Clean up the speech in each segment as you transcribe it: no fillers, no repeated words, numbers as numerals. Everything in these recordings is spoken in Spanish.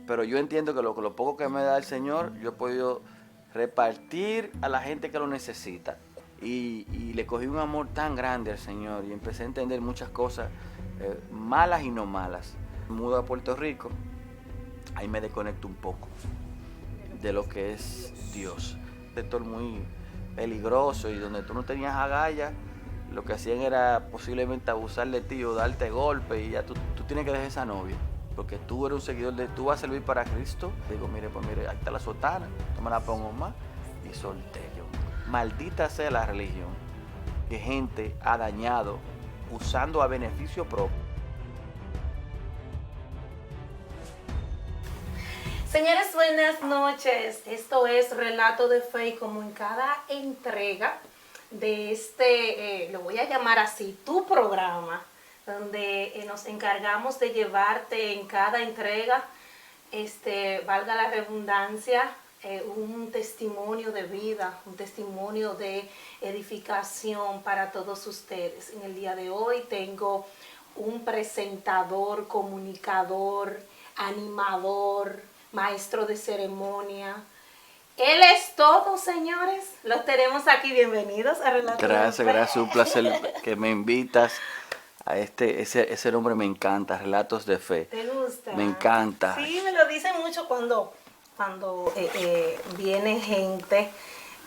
Pero yo entiendo que lo poco que me da el Señor, yo he podido repartir a la gente que lo necesita. Y le cogí un amor tan grande al Señor y empecé a entender muchas cosas, malas y no malas. Me mudo a Puerto Rico, ahí me desconecto un poco de lo que es Dios. Un sector muy peligroso y donde tú no tenías agallas, lo que hacían era posiblemente abusar de ti o darte golpes y ya tú tienes que dejar esa novia. Porque tú eres un seguidor de, tú vas a servir para Cristo. Digo, mire, pues mire, ahí está la sotana, no me la pongo más. Y solté yo. Maldita sea la religión que gente ha dañado usando a beneficio propio. Señores, buenas noches. Esto es Relato de Fe y como en cada entrega de lo voy a llamar así, tu programa, donde nos encargamos de llevarte en cada entrega, valga la redundancia, un testimonio de vida, un testimonio de edificación para todos ustedes. En el día de hoy tengo un presentador, comunicador, animador, maestro de ceremonia. Él es todo, señores. Los tenemos aquí. Bienvenidos a Relato de Gracias, Fe. gracias, un placer que me invitas a ese nombre me encanta, Relatos de Fe. ¿Te gusta? Me encanta. Sí, me lo dicen mucho cuando viene gente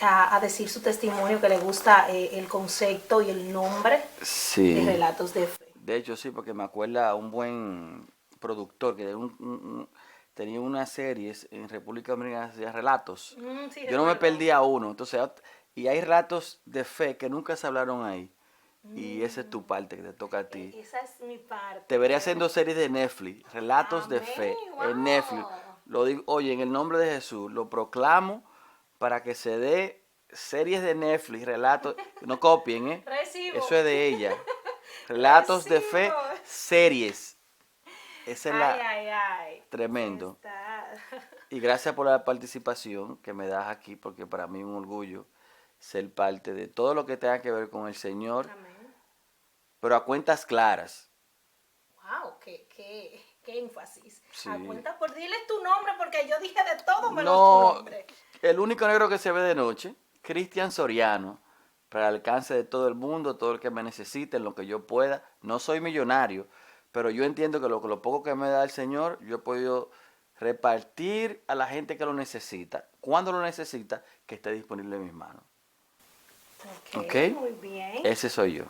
a decir su testimonio, que le gusta el concepto y el nombre de Sí. Relatos de Fe. De hecho, sí, porque me acuerda un buen productor que tenía unas series en República Dominicana, hacía relatos. Sí, Yo no me recuerdo. perdía uno, entonces, y hay relatos de fe que nunca se hablaron ahí. Y esa es tu parte que te toca a ti. Esa es mi parte. Te veré haciendo series de Netflix, relatos de Amén, fe en Netflix. wow. Lo digo, oye, en el nombre de Jesús, lo proclamo para que se dé series de Netflix, relatos, no copien, ¿eh? Recibo. Eso es de ella. Relatos de Recibo. fe, series. Esa es Ay, la ay, ay. tremendo. Está. Y gracias por la participación que me das aquí, porque para mí es un orgullo ser parte de todo lo que tenga que ver con el Señor, Amén. pero a cuentas claras. Wow, qué énfasis. A Sí. cuenta por diles tu nombre porque yo dije de todo menos tu No, nombre. el único negro que se ve de noche, Cristian Soriano, para el alcance de todo el mundo, todo el que me necesite, en lo que yo pueda. No soy millonario, pero yo entiendo que lo poco que me da el Señor, yo he podido repartir a la gente que lo necesita. Cuando lo necesita, que esté disponible en mis manos. ¿Ok? Ok, muy bien. Ese soy yo.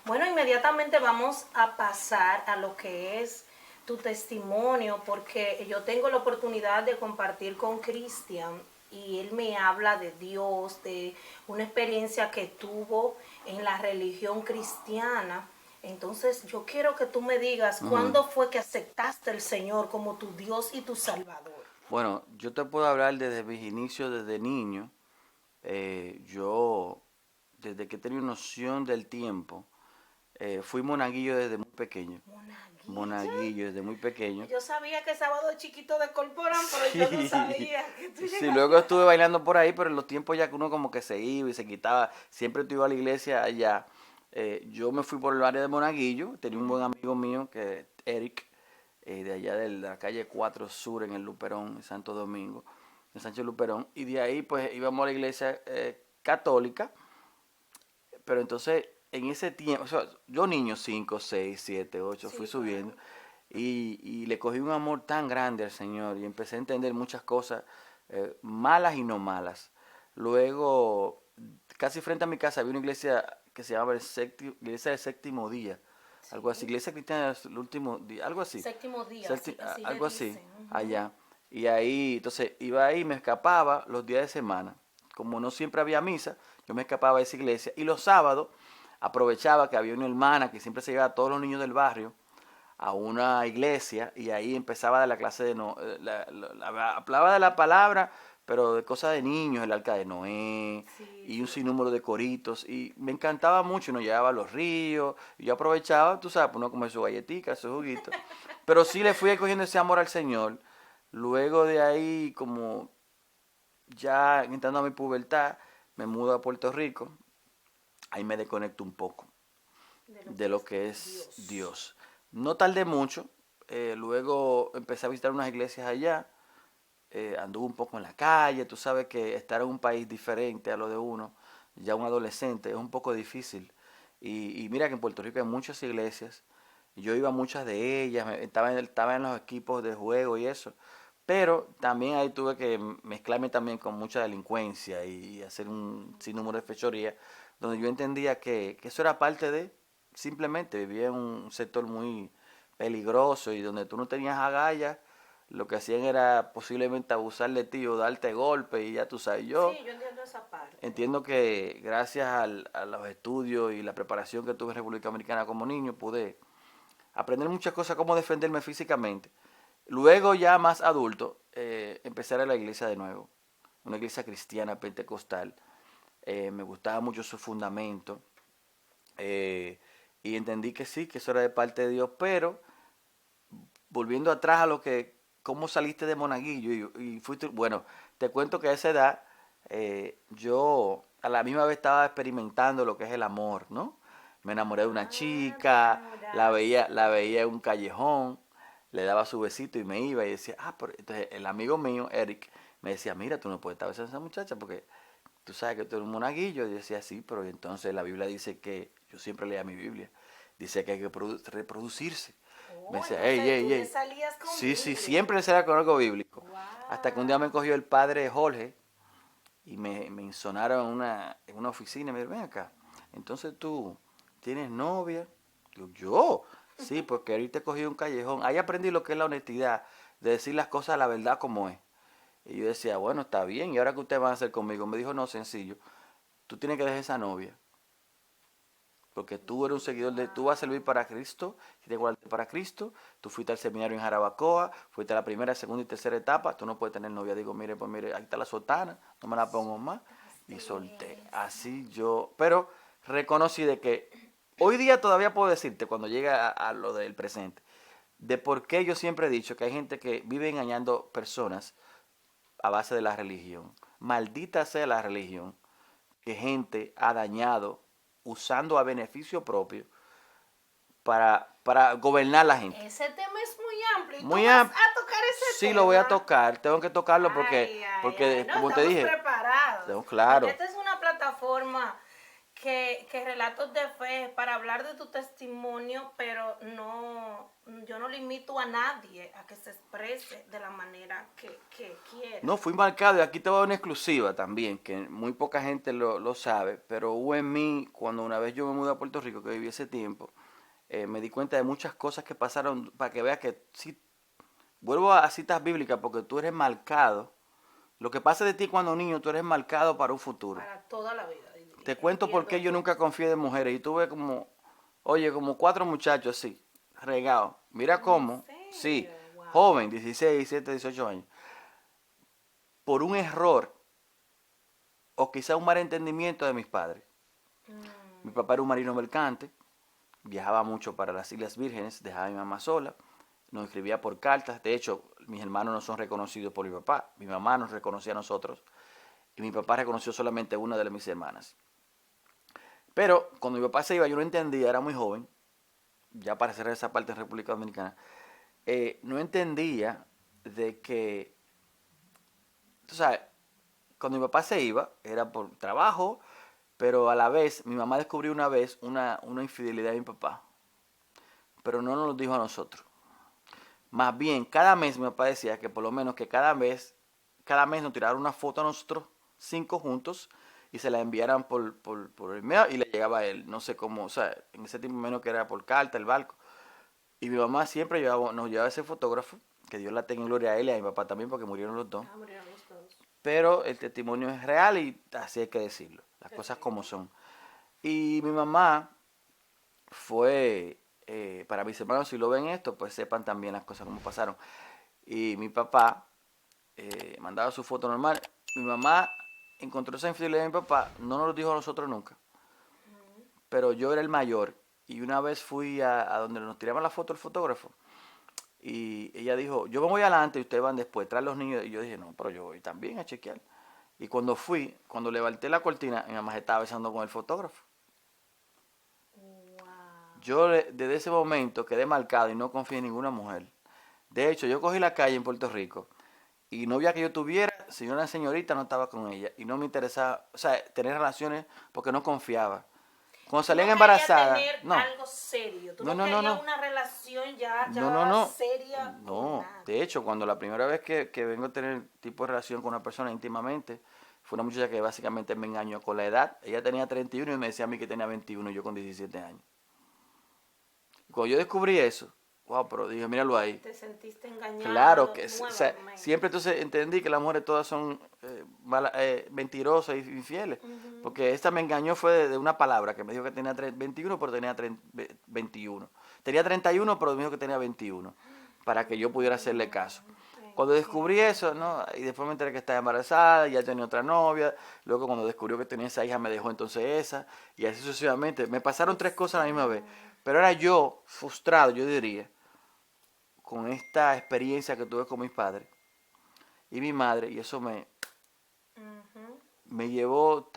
Bueno, inmediatamente vamos a pasar a lo que es tu testimonio, porque yo tengo la oportunidad de compartir con Cristian y él me habla de Dios, de una experiencia que tuvo en la religión cristiana. Entonces yo quiero que tú me digas cuándo fue que aceptaste al Señor como tu Dios y tu Salvador. Bueno, yo te puedo hablar desde mis inicios, desde niño. Yo, desde que tenía noción del tiempo, fui monaguillo desde muy pequeño. Monaguillo. Monaguillo desde muy pequeño. Yo sabía que sábado chiquito de Corporán, pero yo no Sí, sabía que tú sí, llegaste. luego estuve bailando por ahí, pero en los tiempos ya que uno como que se iba y se quitaba, siempre tú ibas a la iglesia allá. Yo me fui por el área de Monaguillo, tenía un buen amigo mío, que Eric, de allá de la calle 4 Sur en el Luperón, en Santo Domingo, en Sánchez Luperón, y de ahí pues íbamos a la iglesia católica, pero entonces en ese tiempo, o sea, yo niño 5 6 7 8 fui Sí, subiendo claro. y le cogí un amor tan grande al Señor y empecé a entender muchas cosas, malas y no malas. Luego, casi frente a mi casa había una iglesia que se llamaba Iglesia del Séptimo Día, algo así, Sí. Iglesia Cristiana del Último Día, algo así, Séptimo día, así, así le algo así, dicen. Ujú. allá. Y ahí, entonces iba ahí, me escapaba los días de semana. Como no siempre había misa, yo me escapaba de esa iglesia. Y los sábados aprovechaba que había una hermana que siempre se llevaba a todos los niños del barrio a una iglesia y ahí empezaba a dar la clase de no, hablaba de la palabra, pero de cosas de niños, el arca de Noé Sí, y un sí. sinnúmero de coritos y me encantaba mucho, nos llevaba a los ríos y yo aprovechaba, tú sabes, pues uno comer su galletica, su juguito, pero sí le fui cogiendo ese amor al Señor. Luego de ahí, como ya entrando a mi pubertad, me mudo a Puerto Rico, ahí me desconecto un poco De lo de que lo es que es Dios. Dios. No tardé mucho, luego empecé a visitar unas iglesias allá. Anduve un poco en la calle. Tú sabes que estar en un país diferente a lo de uno, ya un adolescente, es un poco difícil. Y mira que en Puerto Rico hay muchas iglesias. Yo iba a muchas de ellas, estaba en los equipos de juego y eso. Pero también ahí tuve que mezclarme también con mucha delincuencia y hacer un sinnúmero de fechorías, donde yo entendía que eso era parte de, simplemente vivía en un sector muy peligroso y donde tú no tenías agallas, lo que hacían era posiblemente abusar de ti o darte golpes y ya tú sabes. Yo Sí, yo entiendo esa parte. entiendo que gracias a los estudios y la preparación que tuve en República Dominicana como niño, pude aprender muchas cosas, cómo defenderme físicamente. Luego ya más adulto, empecé a ir a la iglesia de nuevo, una iglesia cristiana pentecostal. Me gustaba mucho su fundamento, eh, y entendí que sí, que eso era de parte de Dios, pero volviendo atrás a lo que, cómo saliste de Monaguillo y fuiste, bueno, te cuento que a esa edad yo a la misma vez estaba experimentando lo que es el amor, ¿no? Me enamoré de una Te chica, la enamoraste. veía en un callejón, le daba su besito y me iba y decía, pero entonces el amigo mío, Eric, me decía, mira, tú no puedes estar besando a esa muchacha porque tú sabes que tú eres un monaguillo. Y yo decía, sí, pero entonces la Biblia dice que, yo siempre leía mi Biblia, dice que hay que reproducirse. Me Oh, decía, hey, entonces tú hey, le hey. salías con Sí, sí, Biblia. siempre le salía con algo bíblico. Hasta que un día me Wow. cogió el padre Jorge y me insonaron en una oficina y me dijo, ven acá, entonces tú tienes novia. Digo, yo, sí, porque ahorita cogí un callejón. Ahí aprendí lo que es la honestidad, de decir las cosas a la verdad como es. Y yo decía, bueno, está bien, ¿y ahora qué ustedes van a hacer conmigo? Me dijo, no, sencillo, tú tienes que dejar esa novia, porque tú eres un seguidor tú vas a servir Wow. para Cristo, y te guardaste para Cristo, tú fuiste al seminario en Jarabacoa, fuiste a la primera, segunda y tercera etapa, tú no puedes tener novia. Digo, mire, pues mire, ahí está la sotana, no me la pongo más, y solté. Soltaste esa. Así yo, pero reconocí de que hoy día todavía puedo decirte, cuando llega a lo del presente, de por qué yo siempre he dicho que hay gente que vive engañando personas a base de la religión. Maldita sea la religión que gente ha dañado usando a beneficio propio para gobernar la gente. Ese tema es muy amplio y tú Muy vas amplio. a tocar ese Sí, lo voy a tema. tocar, tengo que tocarlo Ay, ay, ay. porque No, como te estamos dije, preparados. Porque claro. esta es una plataforma que Relatos de Fe es para hablar de tu testimonio, pero no, yo no limito a nadie a que se exprese de la manera que quiera. No, fui marcado y aquí te voy a dar una exclusiva también, que muy poca gente lo sabe, pero hubo en mí, cuando una vez yo me mudé a Puerto Rico, que viví ese tiempo, me di cuenta de muchas cosas que pasaron para que veas que sí, vuelvo a citas bíblicas porque tú eres marcado. Lo que pasa de ti cuando niño, tú eres marcado para un futuro. Para toda la vida. Te cuento por Entiendo qué yo yo. nunca confié de mujeres. Y tuve como, oye, como cuatro muchachos así, regados. Mira ¿En cómo, sí, serio? Wow. joven, 16, 17, 18 años. Por un error o quizá un malentendimiento de mis padres. Mi Mm. papá era un marino mercante, viajaba mucho para las Islas Vírgenes, dejaba a mi mamá sola, nos escribía por cartas. De hecho, mis hermanos no son reconocidos por mi papá. Mi mamá nos reconocía a nosotros y mi papá reconoció solamente a una de mis hermanas. Pero cuando mi papá se iba, yo no entendía, era muy joven, ya para cerrar esa parte en República Dominicana, no entendía de que, tú sabes, cuando mi papá se iba, era por trabajo, pero a la vez, mi mamá descubrió una vez una infidelidad de mi papá, pero no nos lo dijo a nosotros. Más bien, cada mes mi papá decía que por lo menos que cada mes nos tiraron una foto a nosotros, cinco juntos, y se la enviaran por el mail y le llegaba a él. No sé cómo, o sea, en ese tiempo menos que era por carta, el barco. Y mi mamá siempre nos llevaba ese fotógrafo, que Dios la tenga en gloria a él y a mi papá también, porque murieron los dos. Ah, murieron los dos. Pero el testimonio es real y así hay que decirlo, las cosas como Perfecto. son. Y mi mamá fue, para mis hermanos, si lo ven esto, pues sepan también las cosas como pasaron. Y mi papá mandaba su foto normal. Mi mamá encontró esa infidelidad de mi papá, no nos lo dijo a nosotros nunca, pero yo era el mayor. Y una vez fui a donde nos tiraba la foto el fotógrafo. Y ella dijo, yo me voy adelante y ustedes van después, traen los niños. Y yo dije, no, pero yo voy también a chequear. Y cuando fui, cuando levanté la cortina, mi mamá se estaba besando con el fotógrafo. Wow. Yo desde ese momento quedé marcado y no confié en ninguna mujer. De hecho, yo cogí la calle en Puerto Rico y novia que yo tuviera, si una señorita no estaba con ella y no me interesaba, o sea, tener relaciones porque no confiaba. Cuando Tú salían no querías embarazadas, tener no, algo serio, tú no, no no, no, querías no, una relación ya, no, no, ya no, seria con no. De nadie. hecho, cuando la primera vez que vengo a tener tipo de relación con una persona íntimamente, fue una muchacha que básicamente me engañó con la edad. Ella tenía 31 y me decía a mí que tenía 21 y yo con 17 años. Y cuando yo descubrí eso, wow, pero dije, míralo ahí. Te sentiste Claro engañado que, o sea, nuevamente. siempre entonces entendí que las mujeres todas son mentirosas y infieles. Ujú. Porque esta me engañó fue de una palabra que me dijo que tenía 21, pero tenía 21. Tenía 31, pero me dijo que tenía 21. Para que yo pudiera hacerle caso. Cuando descubrí eso, Entiendo. ¿no? Y después me enteré que estaba embarazada, ya tenía otra novia. Luego cuando descubrió que tenía esa hija, me dejó entonces esa. Y así sucesivamente. Me pasaron tres cosas a la misma vez. Pero era yo frustrado, yo diría, con esta experiencia que tuve con mis padres y mi madre, y eso Ujú. me llevó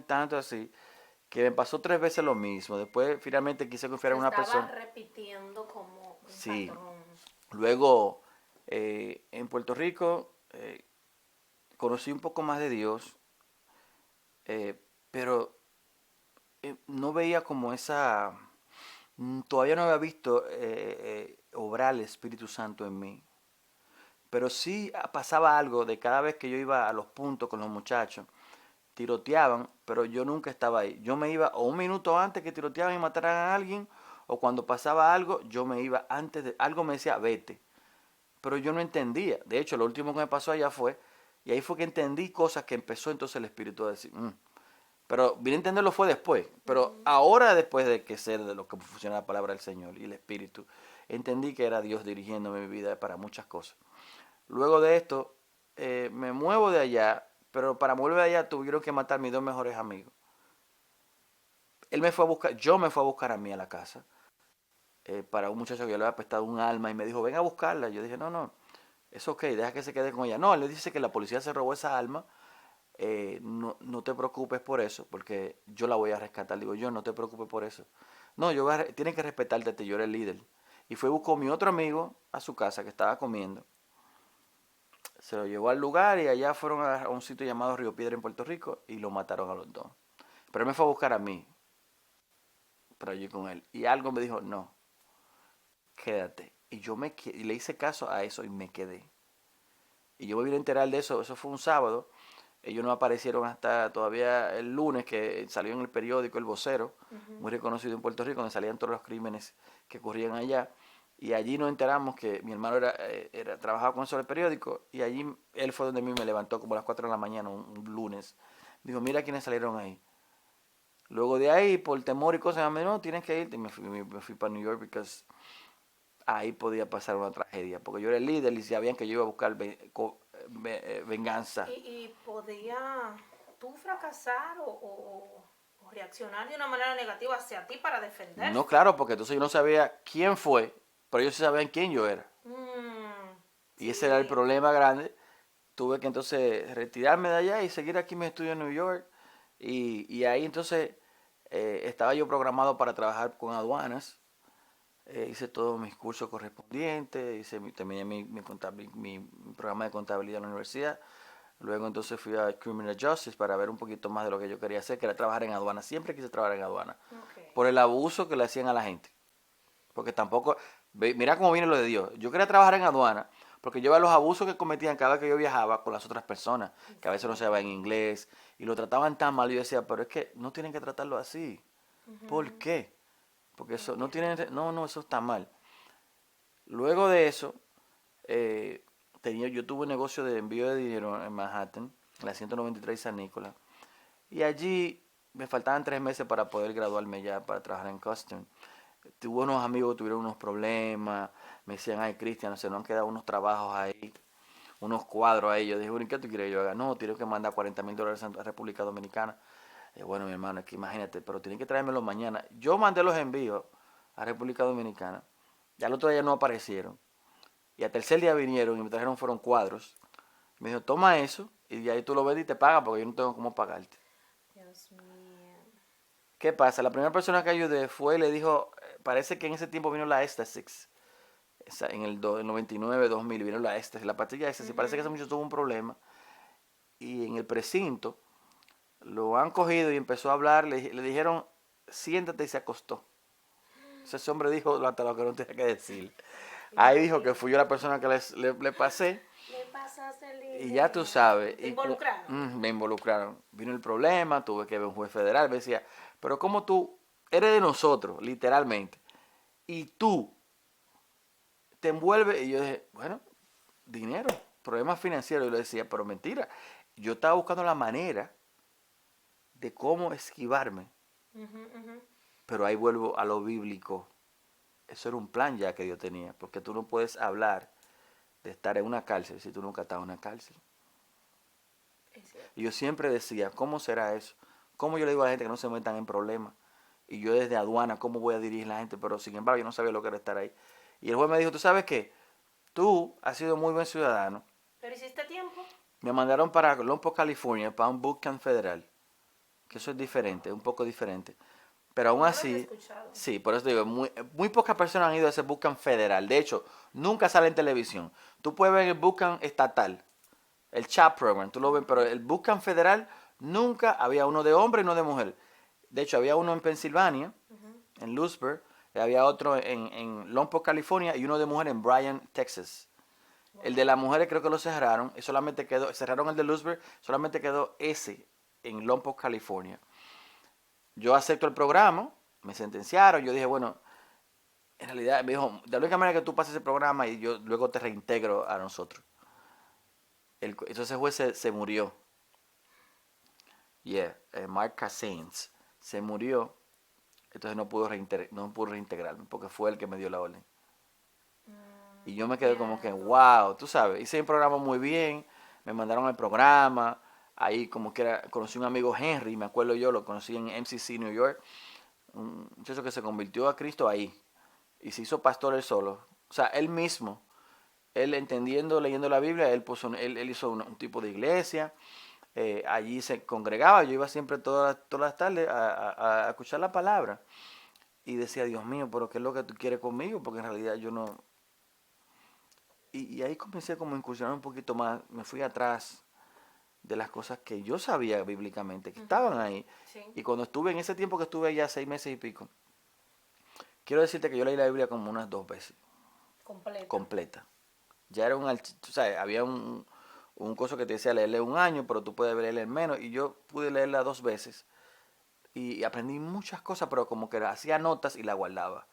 tanto así, que me pasó tres veces lo mismo. Después finalmente quise confiar Se en una estaba persona. repitiendo como un Sí. patrón. Luego, en Puerto Rico, conocí un poco más de Dios, pero no veía como esa... Todavía no había visto obrar el Espíritu Santo en mí. Pero sí pasaba algo de cada vez que yo iba a los puntos con los muchachos, tiroteaban, pero yo nunca estaba ahí. Yo me iba o un minuto antes que tiroteaban y mataran a alguien, o cuando pasaba algo, yo me iba antes de... Algo me decía, vete. Pero yo no entendía. De hecho, lo último que me pasó allá fue, y ahí fue que entendí cosas que empezó entonces el Espíritu a decir. Pero vine a entenderlo fue después. Pero Ujú. ahora, después de que sé de lo que funciona la palabra del Señor y el Espíritu, entendí que era Dios dirigiéndome mi vida para muchas cosas. Luego de esto, me muevo de allá, pero para moverme de allá tuvieron que matar mis dos mejores amigos. Él me fue a buscar, yo me fui a buscar a mí a la casa, para un muchacho que yo le había prestado un alma y me dijo, ven a buscarla. Yo dije, no, no, es ok, deja que se quede con ella. No, él le dice que la policía se robó esa alma, no, no te preocupes por eso, porque yo la voy a rescatar. Digo, yo no te preocupes por eso. No, tienen que respetarte, yo era el líder. Y fue buscó a mi otro amigo a su casa que estaba comiendo. Se lo llevó al lugar y allá fueron a un sitio llamado Río Piedra en Puerto Rico y lo mataron a los dos. Pero él me fue a buscar a mí para ir con él. Y algo me dijo, no, quédate. Y y le hice caso a eso y me quedé. Y yo me vine a enterar de eso, eso fue un sábado. Ellos no aparecieron hasta todavía el lunes que salió en el periódico El Vocero, muy Ujú. reconocido en Puerto Rico, donde salían todos los crímenes que ocurrían allá. Y allí nos enteramos que mi hermano trabajaba con eso del periódico y allí él fue donde a mí me levantó como a las 4 de la mañana un lunes. Dijo, mira quiénes salieron ahí. Luego de ahí, por temor y cosas, me dijo, no, tienes que irte. Y me fui para New York porque ahí podía pasar una tragedia. Porque yo era el líder y sabían que yo iba a buscar venganza. Y podía tú fracasar o reaccionar de una manera negativa hacia ti para No, defenderte. claro, porque entonces yo no sabía quién fue, pero ellos sí sabían quién yo era. Mm, Y ese era el sí. problema grande. Tuve que entonces retirarme de allá y seguir aquí mi estudio en New York. Y ahí entonces estaba yo programado para trabajar con aduanas. Hice todos mis cursos correspondientes, terminé mi programa de contabilidad en la universidad. Luego entonces fui a Criminal Justice para ver un poquito más de lo que yo quería hacer, que era trabajar en aduana. Siempre quise trabajar en aduana. Ok. Por el abuso que le hacían a la gente. Porque tampoco, mira cómo viene lo de Dios. Yo quería trabajar en aduana porque yo veía los abusos que cometían cada vez que yo viajaba con las otras personas, que a veces no se Sí. sabían inglés y lo trataban tan mal. Y yo decía, pero es que no tienen que tratarlo así. ¿Por Ujú. qué? Porque eso no tienen, Entiendo. no, no, eso está mal. Luego de eso, eh, yo tuve un negocio de envío de dinero en Manhattan, en la 193 San Nicolás. Y allí me faltaban 3 meses para poder graduarme ya para trabajar en Custom. Tuve unos amigos que tuvieron unos problemas, me decían, ay Cristian, se nos han quedado unos trabajos ahí, unos cuadros ahí. Yo dije, bueno, ¿qué tú quieres que yo haga? No, tienes que mandar $40,000 a República Dominicana. Bueno, mi hermano, es que imagínate, pero tienen que traérmelo mañana. Yo mandé los envíos a República Dominicana, ya al otro día no aparecieron. Y al tercer día vinieron y me trajeron fueron cuadros. Me dijo, toma eso y de ahí tú lo ves y te pagas porque yo no tengo cómo pagarte. Dios mío. ¿Qué pasa? La primera persona que ayudé fue y le dijo, parece que en ese tiempo vino la Esta 6. En el 99, 2000, vieron la pastilla éxtasis. Parece que ese muchacho tuvo un problema. Y en el precinto lo han cogido y empezó a hablar. Le dijeron, siéntate, y se acostó. Ese hombre dijo hasta lo que no tenía que decir. Ahí dijo que fui yo la persona que le pasé. Le pasaste el Y ya tú sabes. ¿Te involucraron? Me involucraron. Vino el problema, tuve que ver un juez federal. Me decía, pero ¿cómo tú eres de nosotros, literalmente? Y tú te envuelves. Y yo dije, bueno, dinero, problemas financieros. Y le decía, pero mentira. Yo estaba buscando la manera de cómo esquivarme. Pero ahí vuelvo a lo bíblico. Eso era un plan ya que Dios tenía. Porque tú no puedes hablar de estar en una cárcel si tú nunca has estado en una cárcel. Y yo siempre decía, ¿cómo será eso? ¿Cómo yo le digo a la gente que no se metan en problemas? Y yo desde aduana, ¿cómo voy a dirigir a la gente? Pero sin embargo, yo no sabía lo que era estar ahí. Y el juez me dijo, ¿tú sabes qué? Tú has sido muy buen ciudadano. ¿Pero hiciste tiempo? Me mandaron para Lompoc, California, para un bootcamp federal. Que eso es diferente, un poco diferente. Pero aún así, sí, por eso digo, muy pocas personas han ido a ese bootcamp federal. De hecho, nunca sale en televisión. Tú puedes ver el bootcamp estatal, el CHAP program, tú lo ves, pero el bootcamp federal nunca había uno de hombre y uno de mujer. De hecho, había uno en Pensilvania, en Lewisburg, y había otro en Lompoc, California, y uno de mujer en Bryan, Texas. El de las mujeres creo que lo cerraron, y solamente quedó, cerraron el de Lewisburg, solamente quedó ese en Lompoc, California. Yo acepto el programa, me sentenciaron, yo dije, bueno, en realidad me dijo, de la única manera que tú pases ese programa y yo luego te reintegro a nosotros. Entonces ese juez se murió. Mark Cassens se murió, entonces no pudo reintegrarme porque fue el que me dio la orden. Y yo me quedé como que, wow, tú sabes, hice un programa muy bien, me mandaron al programa, ahí como que conocí a un amigo Henry, me acuerdo yo, lo conocí en MCC New York, un muchacho que se convirtió a Cristo ahí y se hizo pastor él solo. O sea, él mismo, él entendiendo, leyendo la Biblia, él hizo un tipo de iglesia, allí se congregaba, yo iba siempre todas las tardes a escuchar la palabra y decía, Dios mío, pero ¿qué es lo que tú quieres conmigo? Porque en realidad yo no... Y ahí comencé como a incursionar un poquito más, me fui atrás de las cosas que yo sabía bíblicamente, que estaban ahí. Sí. Y cuando estuve, en ese tiempo que estuve allá 6 meses y pico, quiero decirte que yo leí la Biblia como unas 2 veces. Completa. Ya era o sea, había un coso que te decía leerle un año, pero tú puedes leerle menos. Y yo pude leerla 2 veces. Y aprendí muchas cosas, pero como que hacía notas y la guardaba.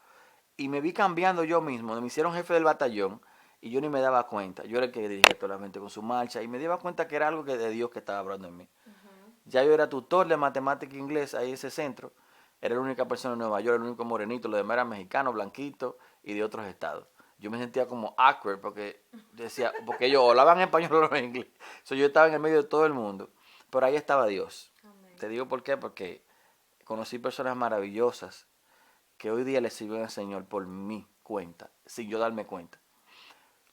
Y me vi cambiando yo mismo. Me hicieron jefe del batallón y yo ni me daba cuenta. Yo era el que dirigía toda la gente con su marcha y me daba cuenta que era algo de Dios que estaba hablando en mí. Ya yo era tutor de matemática e inglés ahí en ese centro. Era la única persona en Nueva York, el único morenito. Los demás eran mexicanos, blanquitos y de otros estados. Yo me sentía como awkward porque ellos hablaban español o en inglés. Yo estaba en el medio de todo el mundo. Pero ahí estaba Dios. Amén. Te digo por qué, porque conocí personas maravillosas que hoy día le sirven al Señor por mi cuenta, sin yo darme cuenta.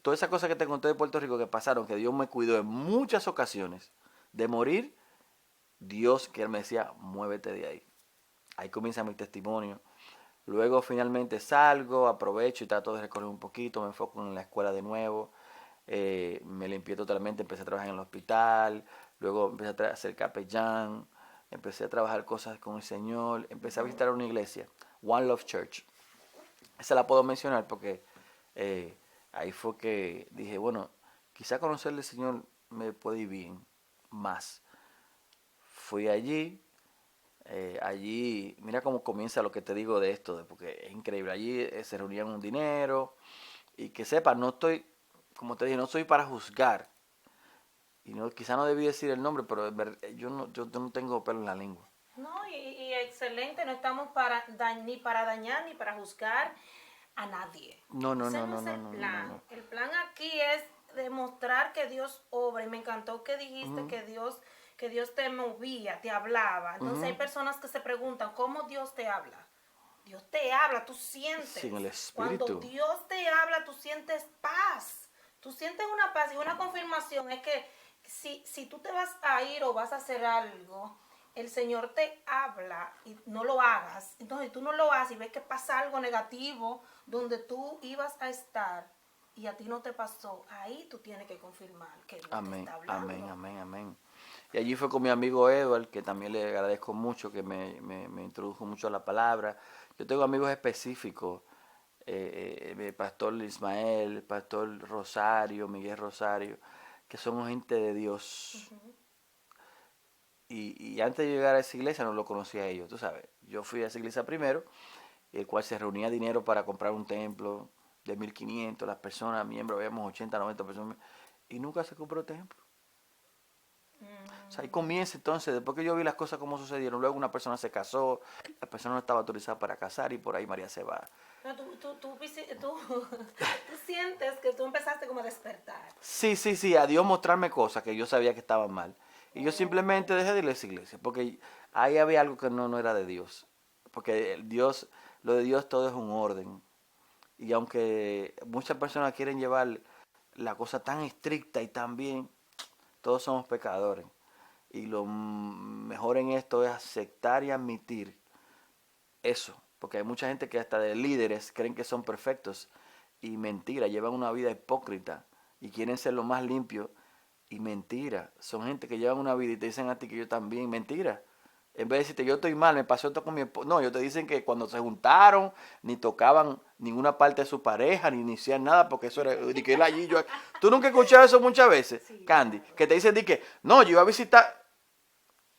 Todas esas cosas que te conté de Puerto Rico que pasaron, que Dios me cuidó en muchas ocasiones de morir, Dios que Él me decía, muévete de ahí. Ahí comienza mi testimonio. Luego finalmente salgo, aprovecho y trato de recorrer un poquito, me enfoco en la escuela de nuevo, me limpié totalmente, empecé a trabajar en el hospital, luego empecé a ser capellán, empecé a trabajar cosas con el Señor, empecé a visitar una iglesia, One Love Church. Esa la puedo mencionar porque ahí fue que dije, bueno, quizá conocerle al Señor me puede ir bien, más. Fui allí, mira cómo comienza lo que te digo de esto, porque es increíble. Allí se reunían un dinero y que sepa, no estoy, como te dije, no soy para juzgar. Y no, quizá no debí decir el nombre, pero yo no tengo pelo en la lengua. No, y excelente, no estamos ni para dañar ni para juzgar a nadie. No, no, Ese no, no no, es no, el no, plan. no. El plan aquí es demostrar que Dios obra. Y me encantó que dijiste que Dios te movía, te hablaba. Entonces hay personas que se preguntan, ¿cómo Dios te habla? Dios te habla, tú sientes. Sin el Cuando espíritu. Dios te habla, tú sientes paz. Tú sientes una paz y una confirmación. Es que si tú te vas a ir o vas a hacer algo, el Señor te habla y no lo hagas. Entonces tú no lo haces y ves que pasa algo negativo donde tú ibas a estar. y a ti no te pasó, ahí tú tienes que confirmar que Dios te Amén, está hablando. amén, amén, amén. Y allí fue con mi amigo Edward, que también le agradezco mucho, que me introdujo mucho a la palabra. Yo tengo amigos específicos, el pastor Ismael, el pastor Rosario, Miguel Rosario, que son gente de Dios. Y antes de llegar a esa iglesia no lo conocía a ellos, tú sabes. Yo fui a esa iglesia primero, el cual se reunía dinero para comprar un templo de 1500, las personas, miembros, habíamos 80, 90 personas, y nunca se compró templo. O sea, ahí comienza entonces, después que yo vi las cosas como sucedieron, luego una persona se casó, la persona no estaba autorizada para casar y por ahí María se va. No, tú sientes que tú empezaste como a despertar. Sí, a Dios mostrarme cosas que yo sabía que estaban mal. Y yo simplemente dejé de ir a esa iglesia, porque ahí había algo que no era de Dios. Porque Dios, lo de Dios todo es un orden. Y aunque muchas personas quieren llevar la cosa tan estricta y tan bien, todos somos pecadores. Y lo mejor en esto es aceptar y admitir eso. Porque hay mucha gente que hasta de líderes creen que son perfectos. Y mentira, llevan una vida hipócrita. Y quieren ser lo más limpio. Y mentira. Son gente que llevan una vida y te dicen a ti que yo también. Mentira. En vez de decirte yo estoy mal, me pasó esto con mi esposo. No, ellos te dicen que cuando se juntaron, ni tocaban ninguna parte de su pareja, ni iniciaban nada, porque eso era, de que él allí, yo. ¿Tú nunca has escuchado eso muchas veces, Sí, Candy? claro. Que te dicen de que, no, yo iba a visitar,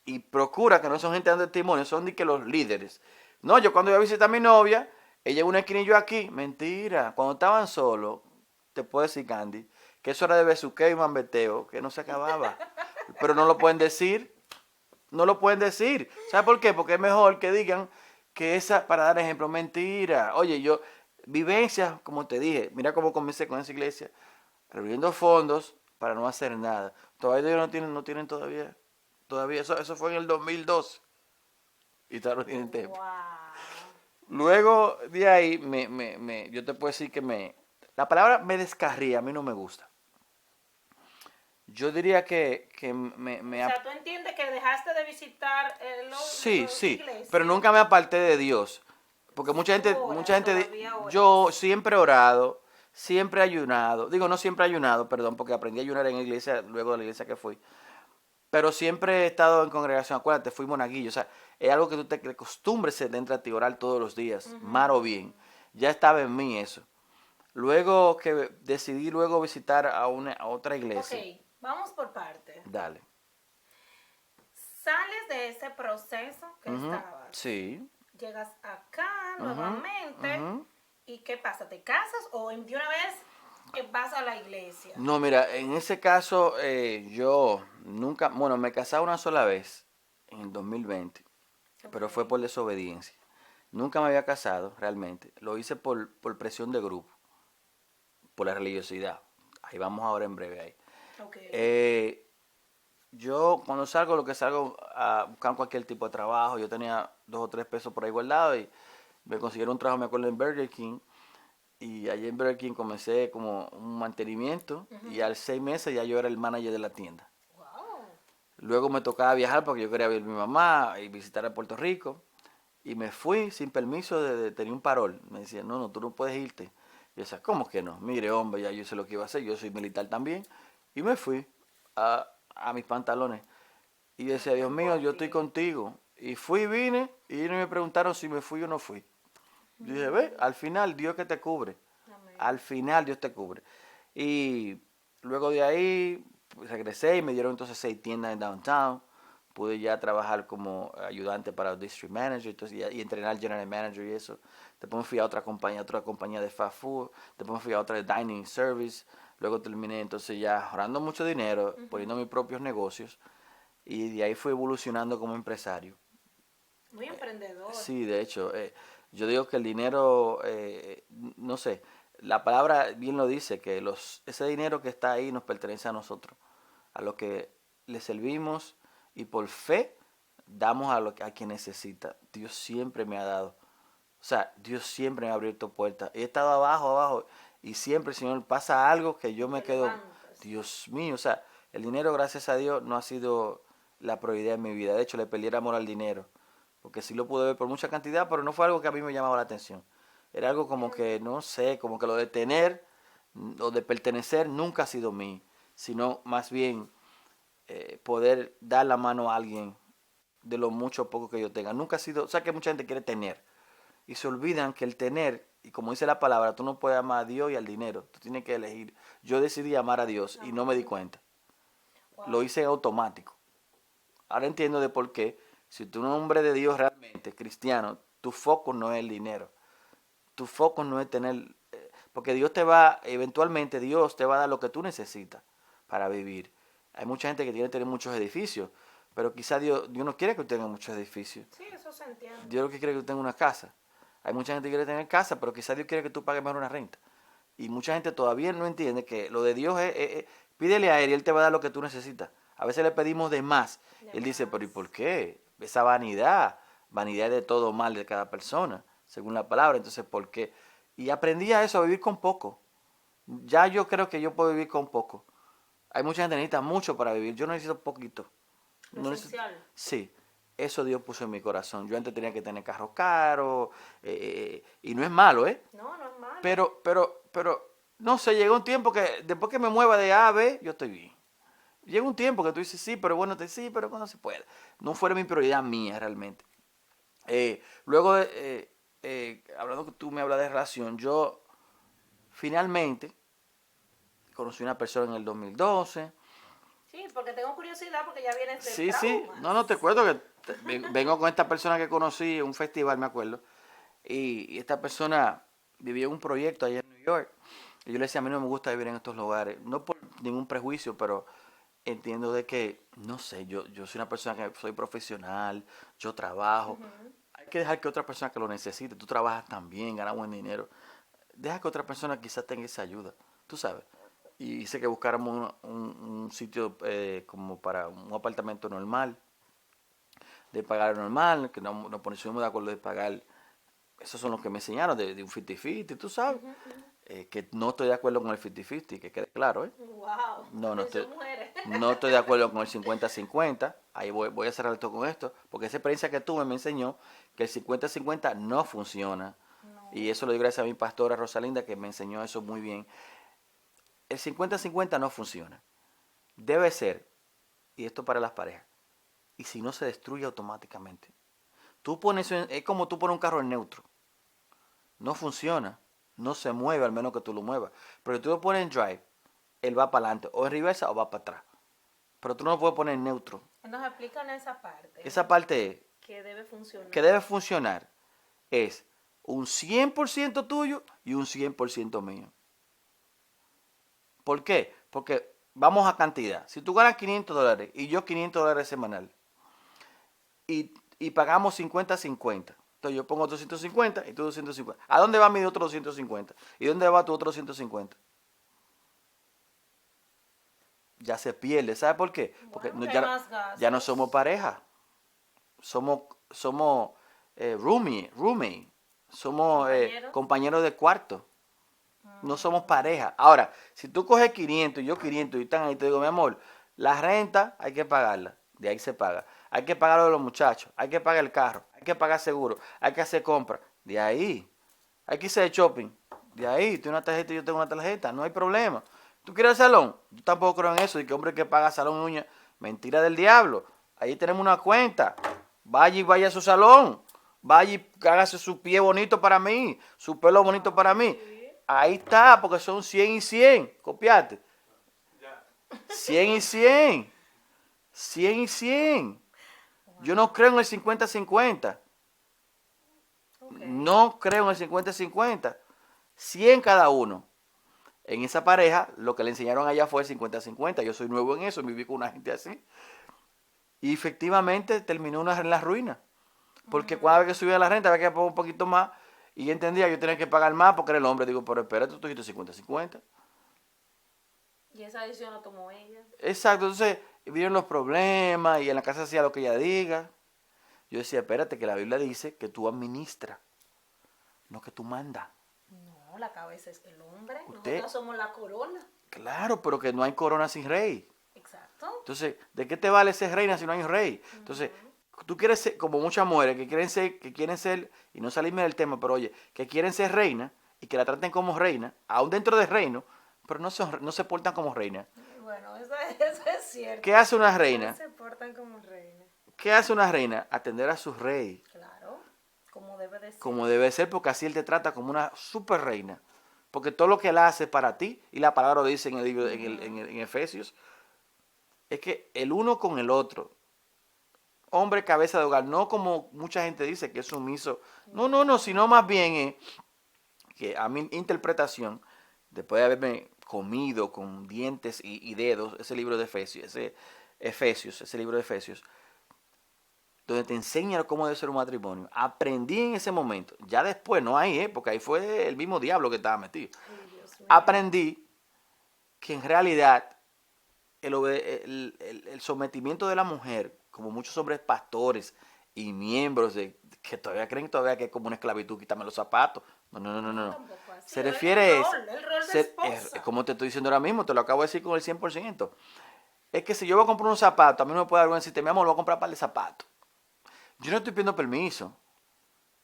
y procura que no son gente dando testimonio, son de que los líderes. No, yo cuando iba a visitar a mi novia, ella en una esquina y yo aquí. Mentira, cuando estaban solos, te puedo decir, Candy, que eso era de besuqueo y mambeteo, que no se acababa. Pero no lo pueden decir. No lo pueden decir. ¿Sabe por qué? Porque es mejor que digan que esa, para dar ejemplo, mentira. Oye, yo, vivencias, como te dije, mira cómo comencé con esa iglesia, reuniendo fondos para no hacer nada. Todavía ellos no tienen todavía, eso fue en el 2012 y todavía no tienen templo. Wow. Luego de ahí, yo te puedo decir que la palabra me descarría, a mí no me gusta. Yo diría que O sea, tú entiendes que dejaste de visitar sí, iglesias. pero nunca me aparté de Dios. Porque mucha Oras, gente, todavía yo oras. siempre he orado, siempre he ayunado. Digo, no siempre he ayunado, perdón, porque aprendí a ayunar en la iglesia, luego de la iglesia que fui. Pero siempre he estado en congregación. Acuérdate, fui monaguillo. O sea, es algo que tú te acostumbres dentro a ti orar todos los días, mal o bien. Ya estaba en mí eso. Luego que decidí luego visitar a otra Ok, iglesia. vamos por partes. Dale. Sales de ese proceso que Ujú, estabas. sí. Llegas acá Ujú, nuevamente. ujú. ¿Y qué pasa? ¿Te casas o de una vez vas a la iglesia? No, mira, en ese caso yo nunca, bueno, me casé una sola vez en el 2020, pero fue Ok. por desobediencia. Nunca me había casado realmente. Lo hice por presión de grupo, por la religiosidad. Ahí vamos ahora en breve ahí. Ok. Yo cuando salgo, lo que salgo a buscar cualquier tipo de trabajo, yo tenía 2 o 3 pesos por ahí guardados y me consiguieron un trabajo, me acuerdo, en Burger King. Y allí en Burger King comencé como un mantenimiento y al 6 meses ya yo era el manager de la tienda. Wow. Luego me tocaba viajar porque yo quería ver a mi mamá y visitar a Puerto Rico. Y me fui sin permiso tenía un parol. Me decían, no, tú no puedes irte. Y yo decía, ¿cómo que no? Mire, hombre, ya yo sé lo que iba a hacer, yo soy militar también. Y me fui a mis pantalones. Y yo decía, Dios mío, yo estoy contigo. Y fui y vine y ellos me preguntaron si me fui o no fui. Yo dije, ve, al final Dios que te cubre. Amén. Al final Dios te cubre. Y luego de ahí pues, regresé y me dieron entonces 6 tiendas en downtown. Pude ya trabajar como ayudante para el district manager entonces, y entrenar general manager y eso. Después me fui a otra compañía de fast food. Después me fui a otra de dining service. Luego terminé entonces ya ahorrando mucho dinero, poniendo mis propios negocios. Y de ahí fui evolucionando como empresario. Muy emprendedor. Sí, de hecho, yo digo que el dinero, no sé, la palabra bien lo dice, que ese dinero que está ahí nos pertenece a nosotros, a los que le servimos y por fe damos a quien necesita. Dios siempre me ha dado, o sea, Dios siempre me ha abierto puertas. He estado abajo, y siempre, Señor, pasa algo que yo me Te quedo, levantas. Dios mío, o sea, el dinero, gracias a Dios, no ha sido la prioridad en mi vida. De hecho, le perdí el amor al dinero porque sí lo pude ver por mucha cantidad, pero no fue algo que a mí me llamaba la atención. Era algo como que, no sé, como que lo de tener o de pertenecer nunca ha sido mí, sino más bien poder dar la mano a alguien de lo mucho o poco que yo tenga. Nunca ha sido, o sea que mucha gente quiere tener y se olvidan que el tener, y como dice la palabra, tú no puedes amar a Dios y al dinero, tú tienes que elegir. Yo decidí amar a Dios y no me di cuenta. Lo hice en automático. Ahora entiendo de por qué, si tú eres un hombre de Dios realmente, cristiano, tu foco no es el dinero. Tu foco no es tener, porque Dios te va, eventualmente Dios te va a dar lo que tú necesitas para vivir. Hay mucha gente que quiere tener muchos edificios, pero quizá Dios no quiere que usted tenga muchos edificios. Sí, eso se entiende. Dios lo que quiere es que usted tenga una casa. Hay mucha gente que quiere tener casa, pero quizá Dios quiere que tú pagues mejor una renta. Y mucha gente todavía no entiende que lo de Dios es pídele a Él y Él te va a dar lo que tú necesitas. A veces le pedimos de más. Él dice, pero ¿y por qué? Esa vanidad, vanidad de todo mal de cada persona, según la palabra. Entonces, ¿por qué? Y aprendí a eso, a vivir con poco. Ya yo creo que yo puedo vivir con poco. Hay mucha gente que necesita mucho para vivir. Yo necesito poquito. Lo No necesito, esencial. sí, eso Dios puso en mi corazón. Yo antes tenía que tener carros caros, y no es malo, ¿eh? No, no es malo. Pero, no sé, llega un tiempo que después que me mueva de A a B, yo estoy bien. Llega un tiempo que tú dices, sí, pero bueno, sí, pero cuando se pueda. No fuera mi prioridad mía realmente. Luego, hablando que tú me hablas de relación, yo finalmente conocí una persona en el 2012. Sí, porque tengo curiosidad porque ya vienes de Sí, sí, traumas. no te acuerdo que vengo con esta persona que conocí en un festival, me acuerdo. Y esta persona vivía en un proyecto allá en New York. Y yo le decía, a mí no me gusta vivir en estos lugares. No por ningún prejuicio, pero entiendo de que, no sé, yo soy una persona que soy profesional, yo trabajo. Hay que dejar que otra persona que lo necesite. Tú trabajas también, ganas buen dinero. Deja que otra persona quizás tenga esa ayuda, tú sabes. Y hice que buscáramos un sitio como para un apartamento normal, de pagar normal, que nos pusimos de acuerdo de pagar. Esos son los que me enseñaron de un 50-50, tú sabes. Que no estoy de acuerdo con el 50-50, que quede claro, ¿eh? Wow, No eso estoy, muere. no estoy de acuerdo con el 50-50. Ahí voy a cerrar esto con esto, porque esa experiencia que tuve me enseñó que el 50-50 no funciona. No. Y eso lo doy gracias a mi pastora Rosalinda, que me enseñó eso muy bien. El 50-50 no funciona. Debe ser, y esto para las parejas, y si no se destruye automáticamente. Tú pones, es como tú pones un carro en neutro. No funciona, no se mueve al menos que tú lo muevas. Pero si tú lo pones en drive, él va para adelante, o en reversa o va para atrás. Pero tú no lo puedes poner en neutro. Nos explican esa parte. Esa parte Que debe funcionar. que debe funcionar es un 100% tuyo y un 100% mío. ¿Por qué? Porque vamos a cantidad. Si tú ganas $500 y yo $500 semanal y pagamos 50-50, entonces yo pongo 250 y tú 250. ¿A dónde va mi otro 250? ¿Y dónde va tu otro 150? Ya se pierde. ¿Sabe por qué? Porque Bueno, hay más gastos. ya no somos pareja. Somos roommate. Somos compañeros de cuarto. No somos pareja. Ahora, si tú coges 500 y yo 500 y están ahí, te digo, mi amor, la renta hay que pagarla. De ahí se paga. Hay que pagar lo de los muchachos. Hay que pagar el carro. Hay que pagar seguro. Hay que hacer compras. De ahí. Hay que irse de shopping. De ahí. Tú tienes una tarjeta y yo tengo una tarjeta. No hay problema. ¿Tú quieres el salón? Yo tampoco creo en eso. Y que hombre que paga salón y uña. Mentira del diablo. Ahí tenemos una cuenta. Vaya a su salón. Vaya y hágase su pie bonito para mí. Su pelo bonito para mí. Ahí está, porque son 100 y 100. Copiate. 100 y 100. 100 y 100. Yo no creo en el 50-50. No creo en el 50-50. 100 cada uno. En esa pareja, lo que le enseñaron allá fue el 50-50. Yo soy nuevo en eso, viví con una gente así. Y efectivamente terminó en la ruina. Porque cada vez que subía la renta, había que pagar un poquito más. Y yo entendía que yo tenía que pagar más porque era el hombre. Digo, pero espérate, tú dijiste 50-50. Y esa decisión la tomó ella. Exacto, entonces vinieron los problemas y en la casa hacía lo que ella diga. Yo decía, espérate, que la Biblia dice que tú administras, no que tú mandas. No, la cabeza es el hombre. Usted, nosotros somos la corona. Claro, pero que no hay corona sin rey. Exacto. Entonces, ¿de qué te vale ser reina si no hay rey? Entonces, tú quieres ser, como muchas mujeres que quieren ser, y no salirme del tema, pero oye, que quieren ser reina y que la traten como reina, aún dentro del reino, pero no se portan como reinas. Bueno, eso es cierto. ¿Qué hace una No reina? se portan como reinas. ¿Qué hace una reina? Atender a su rey, Claro, como debe de ser. como debe ser, porque así él te trata como una super reina. Porque todo lo que él hace para ti, y la palabra lo dice en el libro, en Efesios, es que el uno con el otro, hombre cabeza de hogar, no como mucha gente dice que es sumiso, no, sino más bien que a mi interpretación, después de haberme comido con dientes y dedos ese libro de Efesios, ese libro de Efesios, donde te enseña cómo debe ser un matrimonio. Aprendí en ese momento, ya después, no ahí, porque ahí fue el mismo diablo que estaba metido. Ay, Dios mío. Aprendí que en realidad el sometimiento de la mujer, como muchos hombres pastores y miembros que todavía creen todavía que es como una esclavitud, quítame los zapatos. No. Tampoco así. Se refiere El rol de esposa. como te estoy diciendo ahora mismo, te lo acabo de decir con el 100%. Es que si yo voy a comprar un zapato, a mí no me puede dar vergüenza decirte, mi amor, voy a comprar un par de zapatos. Yo no estoy pidiendo permiso,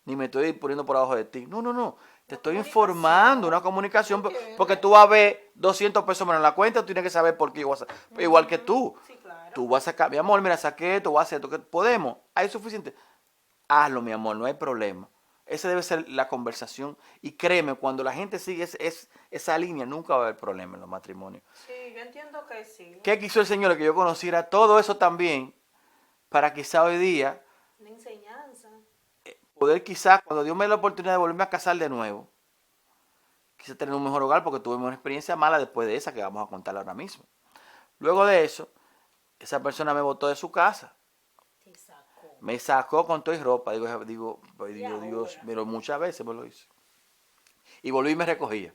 ni me estoy poniendo por abajo de ti. No. Te estoy informando, una comunicación, porque tú vas a ver 200 pesos menos en la cuenta, tú tienes que saber por qué yo voy a hacer. Igual que tú. Sí, claro. Tú vas a sacar, mi amor, mira, saqué esto, voy a hacer esto, que podemos. Ahí es suficiente. Hazlo, mi amor, no hay problema. Esa debe ser la conversación. Y créeme, cuando la gente sigue esa línea, nunca va a haber problema en los matrimonios. Sí, yo entiendo que sí. ¿Qué quiso el Señor? Que yo conociera todo eso también, para quizá hoy día Una enseñanza. poder quizás, cuando Dios me dé la oportunidad de volverme a casar de nuevo, quizás tener un mejor hogar porque tuve una experiencia mala después de esa que vamos a contar ahora mismo. Luego de eso, esa persona me botó de su casa. Te sacó. Me sacó con toda y ropa. Digo, ahora? Dios, pero muchas veces me lo hizo. Y volví y me recogía.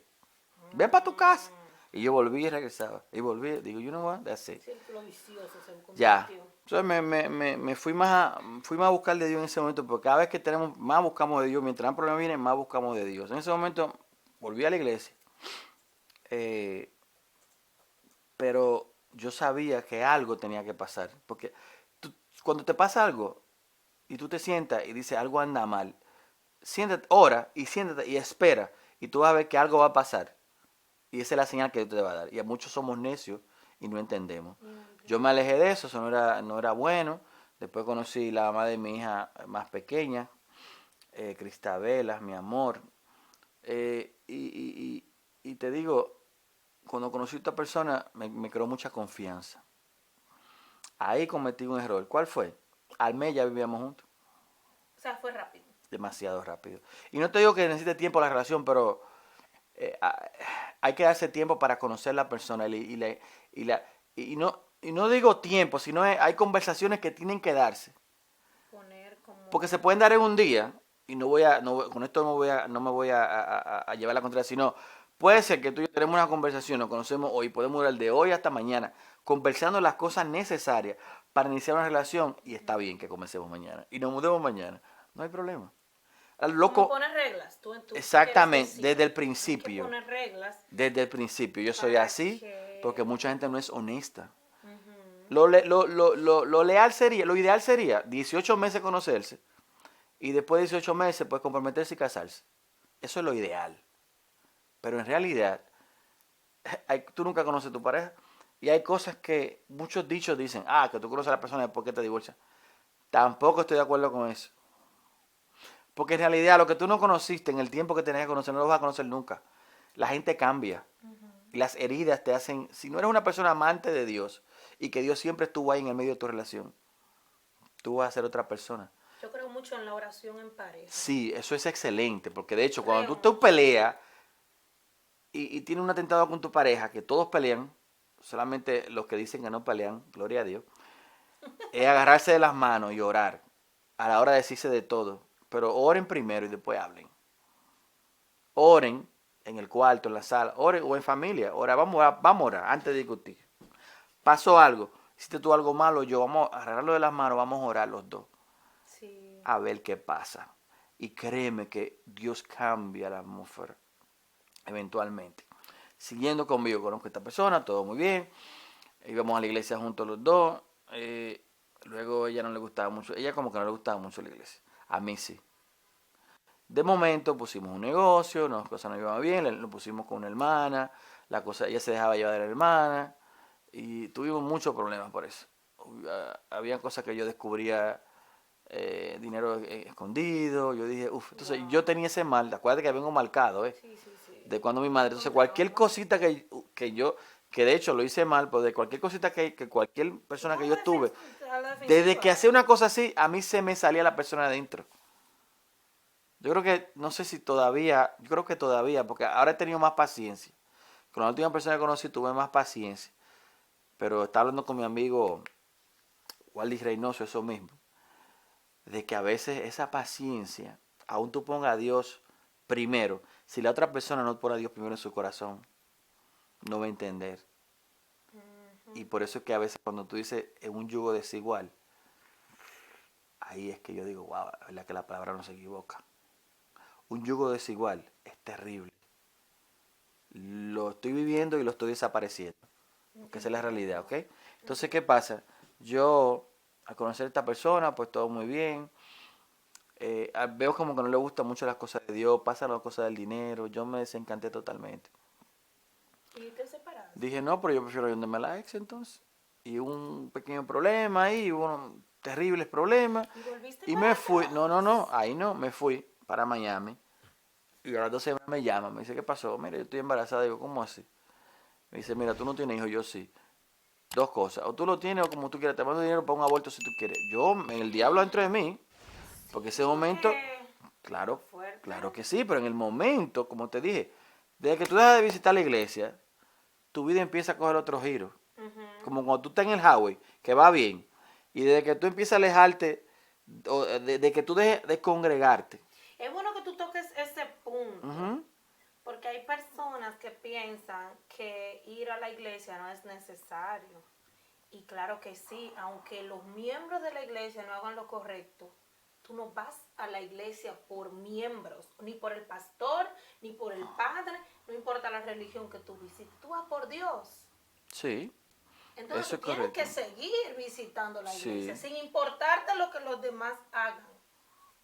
Ven para tu casa. Y yo volví y regresaba. Y volví, digo, you know what, that's it. Círculo vicioso se Ya. convirtió. Entonces me fui más a buscar de Dios en ese momento, porque cada vez que tenemos, más buscamos de Dios. Mientras un problema viene, más buscamos de Dios. En ese momento volví a la iglesia. Pero yo sabía que algo tenía que pasar. Porque cuando te pasa algo y tú te sientas y dices algo anda mal, siéntate, ora y siéntate y espera. Y tú vas a ver que algo va a pasar. Y esa es la señal que Dios te va a dar. Y a muchos somos necios y no entendemos. Yo me alejé de eso no era bueno. Después conocí la mamá de mi hija más pequeña, Cristabela, mi amor. Y te digo, cuando conocí a esta persona me creó mucha confianza. Ahí cometí un error. ¿Cuál fue? Al mes ya vivíamos juntos. O sea, fue rápido. Demasiado rápido. Y no te digo que necesite tiempo la relación, pero hay que darse tiempo para conocer a la persona. Y no digo tiempo, sino hay conversaciones que tienen que darse. Poner como... Porque se pueden dar en un día, y con esto no me voy a llevar la contraria, sino puede ser que tú y yo tenemos una conversación, nos conocemos hoy, podemos durar de hoy hasta mañana, conversando las cosas necesarias para iniciar una relación, y está bien que comencemos mañana, y nos mudemos mañana, no hay problema. Como poner reglas. Tú Exactamente, decir, desde el hay principio. que poner reglas. Desde el principio, yo soy para así, que... porque mucha gente no es honesta. Lo leal sería, lo ideal sería 18 meses conocerse y después de 18 meses pues comprometerse y casarse. Eso es lo ideal. Pero en realidad, tú nunca conoces a tu pareja y hay cosas que muchos dichos dicen, que tú conoces a la persona después que te divorcias. Tampoco estoy de acuerdo con eso. Porque en realidad lo que tú no conociste en el tiempo que tenías que conocer no lo vas a conocer nunca. La gente cambia. Y las heridas te hacen, si no eres una persona amante de Dios y que Dios siempre estuvo ahí en el medio de tu relación, tú vas a ser otra persona. Yo creo mucho en la oración en pareja. Sí, eso es excelente, porque de hecho cuando tú peleas y tienes un atentado con tu pareja, que todos pelean, solamente los que dicen que no pelean, gloria a Dios, es agarrarse de las manos y orar a la hora de decirse de todo. Pero oren primero y después hablen. Oren en el cuarto, en la sala, oren o en familia. Vamos a orar antes de discutir. Pasó algo, hiciste tú algo malo, vamos a agarrarlo de las manos, vamos a orar los dos. Sí. A ver qué pasa. Y créeme que Dios cambia la atmósfera eventualmente. Siguiendo conmigo, conozco a esta persona, todo muy bien. Íbamos a la iglesia juntos los dos. Luego ella no le gustaba mucho, ella como que no le gustaba mucho la iglesia. A mí sí. De momento pusimos un negocio, las cosas nos iban bien, lo pusimos con una hermana, la cosa, ella se dejaba llevar de la hermana y tuvimos muchos problemas por eso. Había cosas que yo descubría, dinero escondido, yo dije, uff, entonces Wow. yo tenía ese mal, acuérdate que vengo marcado, Sí, sí, sí. de cuando mi madre, Un entonces cualquier trauma. cosita que yo, que de hecho lo hice mal, pues de cualquier cosita que cualquier persona que yo tuve, A la desde que defensiva. hacía una cosa así, a mí se me salía la persona adentro. Yo creo que, no sé si todavía, yo creo que todavía, porque ahora he tenido más paciencia. Con la última persona que conocí tuve más paciencia. Pero estaba hablando con mi amigo Wally Reynoso, eso mismo, de que a veces esa paciencia, aún tú pongas a Dios primero, si la otra persona no pone a Dios primero en su corazón, no va a entender. Y por eso es que a veces cuando tú dices en un yugo desigual, ahí es que yo digo, wow, es verdad que la palabra no se equivoca. Un yugo desigual es terrible. Lo estoy viviendo y lo estoy desapareciendo. Porque esa es la realidad, ¿ok? Entonces, ¿qué pasa? Yo, al conocer a esta persona, pues todo muy bien. Veo como que no le gustan mucho las cosas de Dios, pasan las cosas del dinero. Yo me desencanté totalmente. ¿Y te separaste? Dije, no, pero yo prefiero irme a la ex entonces. Y hubo un pequeño problema ahí, hubo unos terribles problemas. ¿Y volviste Y para me fui, atrás? ahí no, me fui para Miami. Y a las 2 semanas me llama, me dice, ¿qué pasó? Mira, yo estoy embarazada. Digo, ¿cómo así? Me dice, mira, tú no tienes hijos, yo sí. Dos cosas, o tú lo tienes o como tú quieras, te mando dinero para un aborto si tú quieres. Yo, el diablo dentro de mí, porque ese Sí, momento, porque claro, fuerte. claro que sí, pero en el momento, como te dije, desde que tú dejas de visitar la iglesia, tu vida empieza a coger otro giro. Ujú. Como cuando tú estás en el highway, que va bien, y desde que tú empiezas a alejarte, o de que tú dejes de congregarte. Es bueno que tú toques ese punto, Ujú. porque hay personas que piensan que ir a la iglesia no es necesario. Y claro que sí, aunque los miembros de la iglesia no hagan lo correcto, tú no vas a la iglesia por miembros, ni por el pastor, ni por el padre, no importa la religión que tú visites, tú vas por Dios. Sí, Entonces eso tú es tienes correcto. que seguir visitando la iglesia, Sí, sin importarte lo que los demás hagan.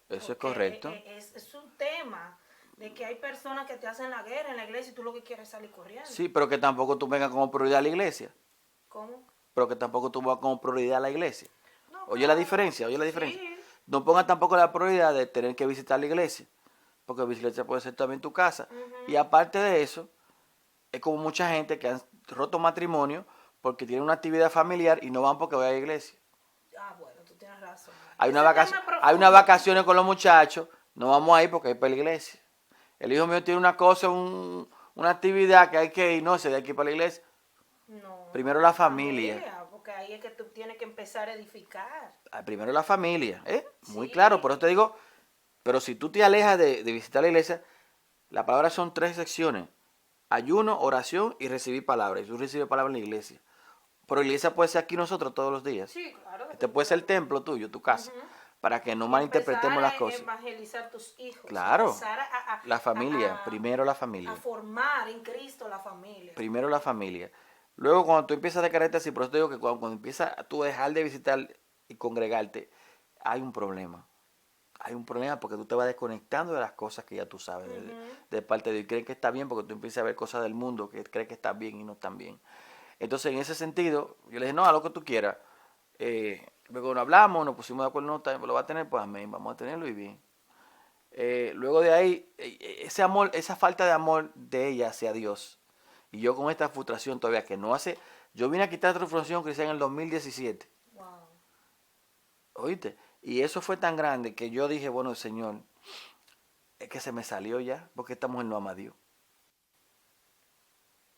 eso es Porque correcto. es un tema de que hay personas que te hacen la guerra en la iglesia y tú lo que quieres es salir corriendo. Sí, pero que tampoco tú vengas como prioridad a la iglesia. ¿Cómo? Pero que tampoco tú vas como prioridad a la iglesia. No, Oye la claro. diferencia, oye la diferencia. Sí. No pongas tampoco la prioridad de tener que visitar la iglesia, porque la iglesia puede ser también tu casa. Y Ujú. aparte de eso, es como mucha gente que han roto matrimonio porque tienen una actividad familiar y no van porque va a la iglesia. Ah, bueno, tú tienes razón. Hay Ese tema es hay unas profundo. vacaciones con los muchachos, no vamos a ir porque hay para la iglesia. El hijo mío tiene una cosa, una actividad que hay que ir, no sé, hay que ir para la iglesia. No, Primero la la familia. familia, porque ahí es que tú tienes que empezar a edificar. Primero la familia, ¿eh? Muy claro, por eso te Sí. digo, pero si tú te alejas de visitar la iglesia, la palabra son tres secciones: ayuno, oración y recibir palabra. Y tú recibes palabra en la iglesia. Pero la iglesia puede ser aquí nosotros todos los días. Sí, claro, Este puede ser el definitivamente. templo tuyo, tu casa, Ujú. para que no Y empezar malinterpretemos las a cosas. evangelizar tus hijos, Claro, empezar la familia, primero la a familia. formar en Cristo la familia. Primero la familia. Luego cuando tú empiezas a declararte así, por eso te digo que cuando empiezas tú a dejar de visitar y congregarte, hay un problema. Hay un problema porque tú te vas desconectando de las cosas que ya tú sabes Ujú. de parte de Dios. Y crees que está bien porque tú empiezas a ver cosas del mundo que crees que están bien y no están bien. Entonces, en ese sentido, yo le dije, no, a lo que tú quieras. Luego nos hablamos, nos pusimos de acuerdo, no, lo va a tener, pues amén, vamos a tenerlo y bien. Luego de ahí, ese amor, esa falta de amor de ella hacia Dios, y yo con esta frustración todavía que no hace, yo vine a quitar esta frustración que hice en el 2017, Wow. ¿oíste? Y eso fue tan grande que yo dije, bueno, Señor, es que se me salió ya, porque esta mujer no ama a Dios.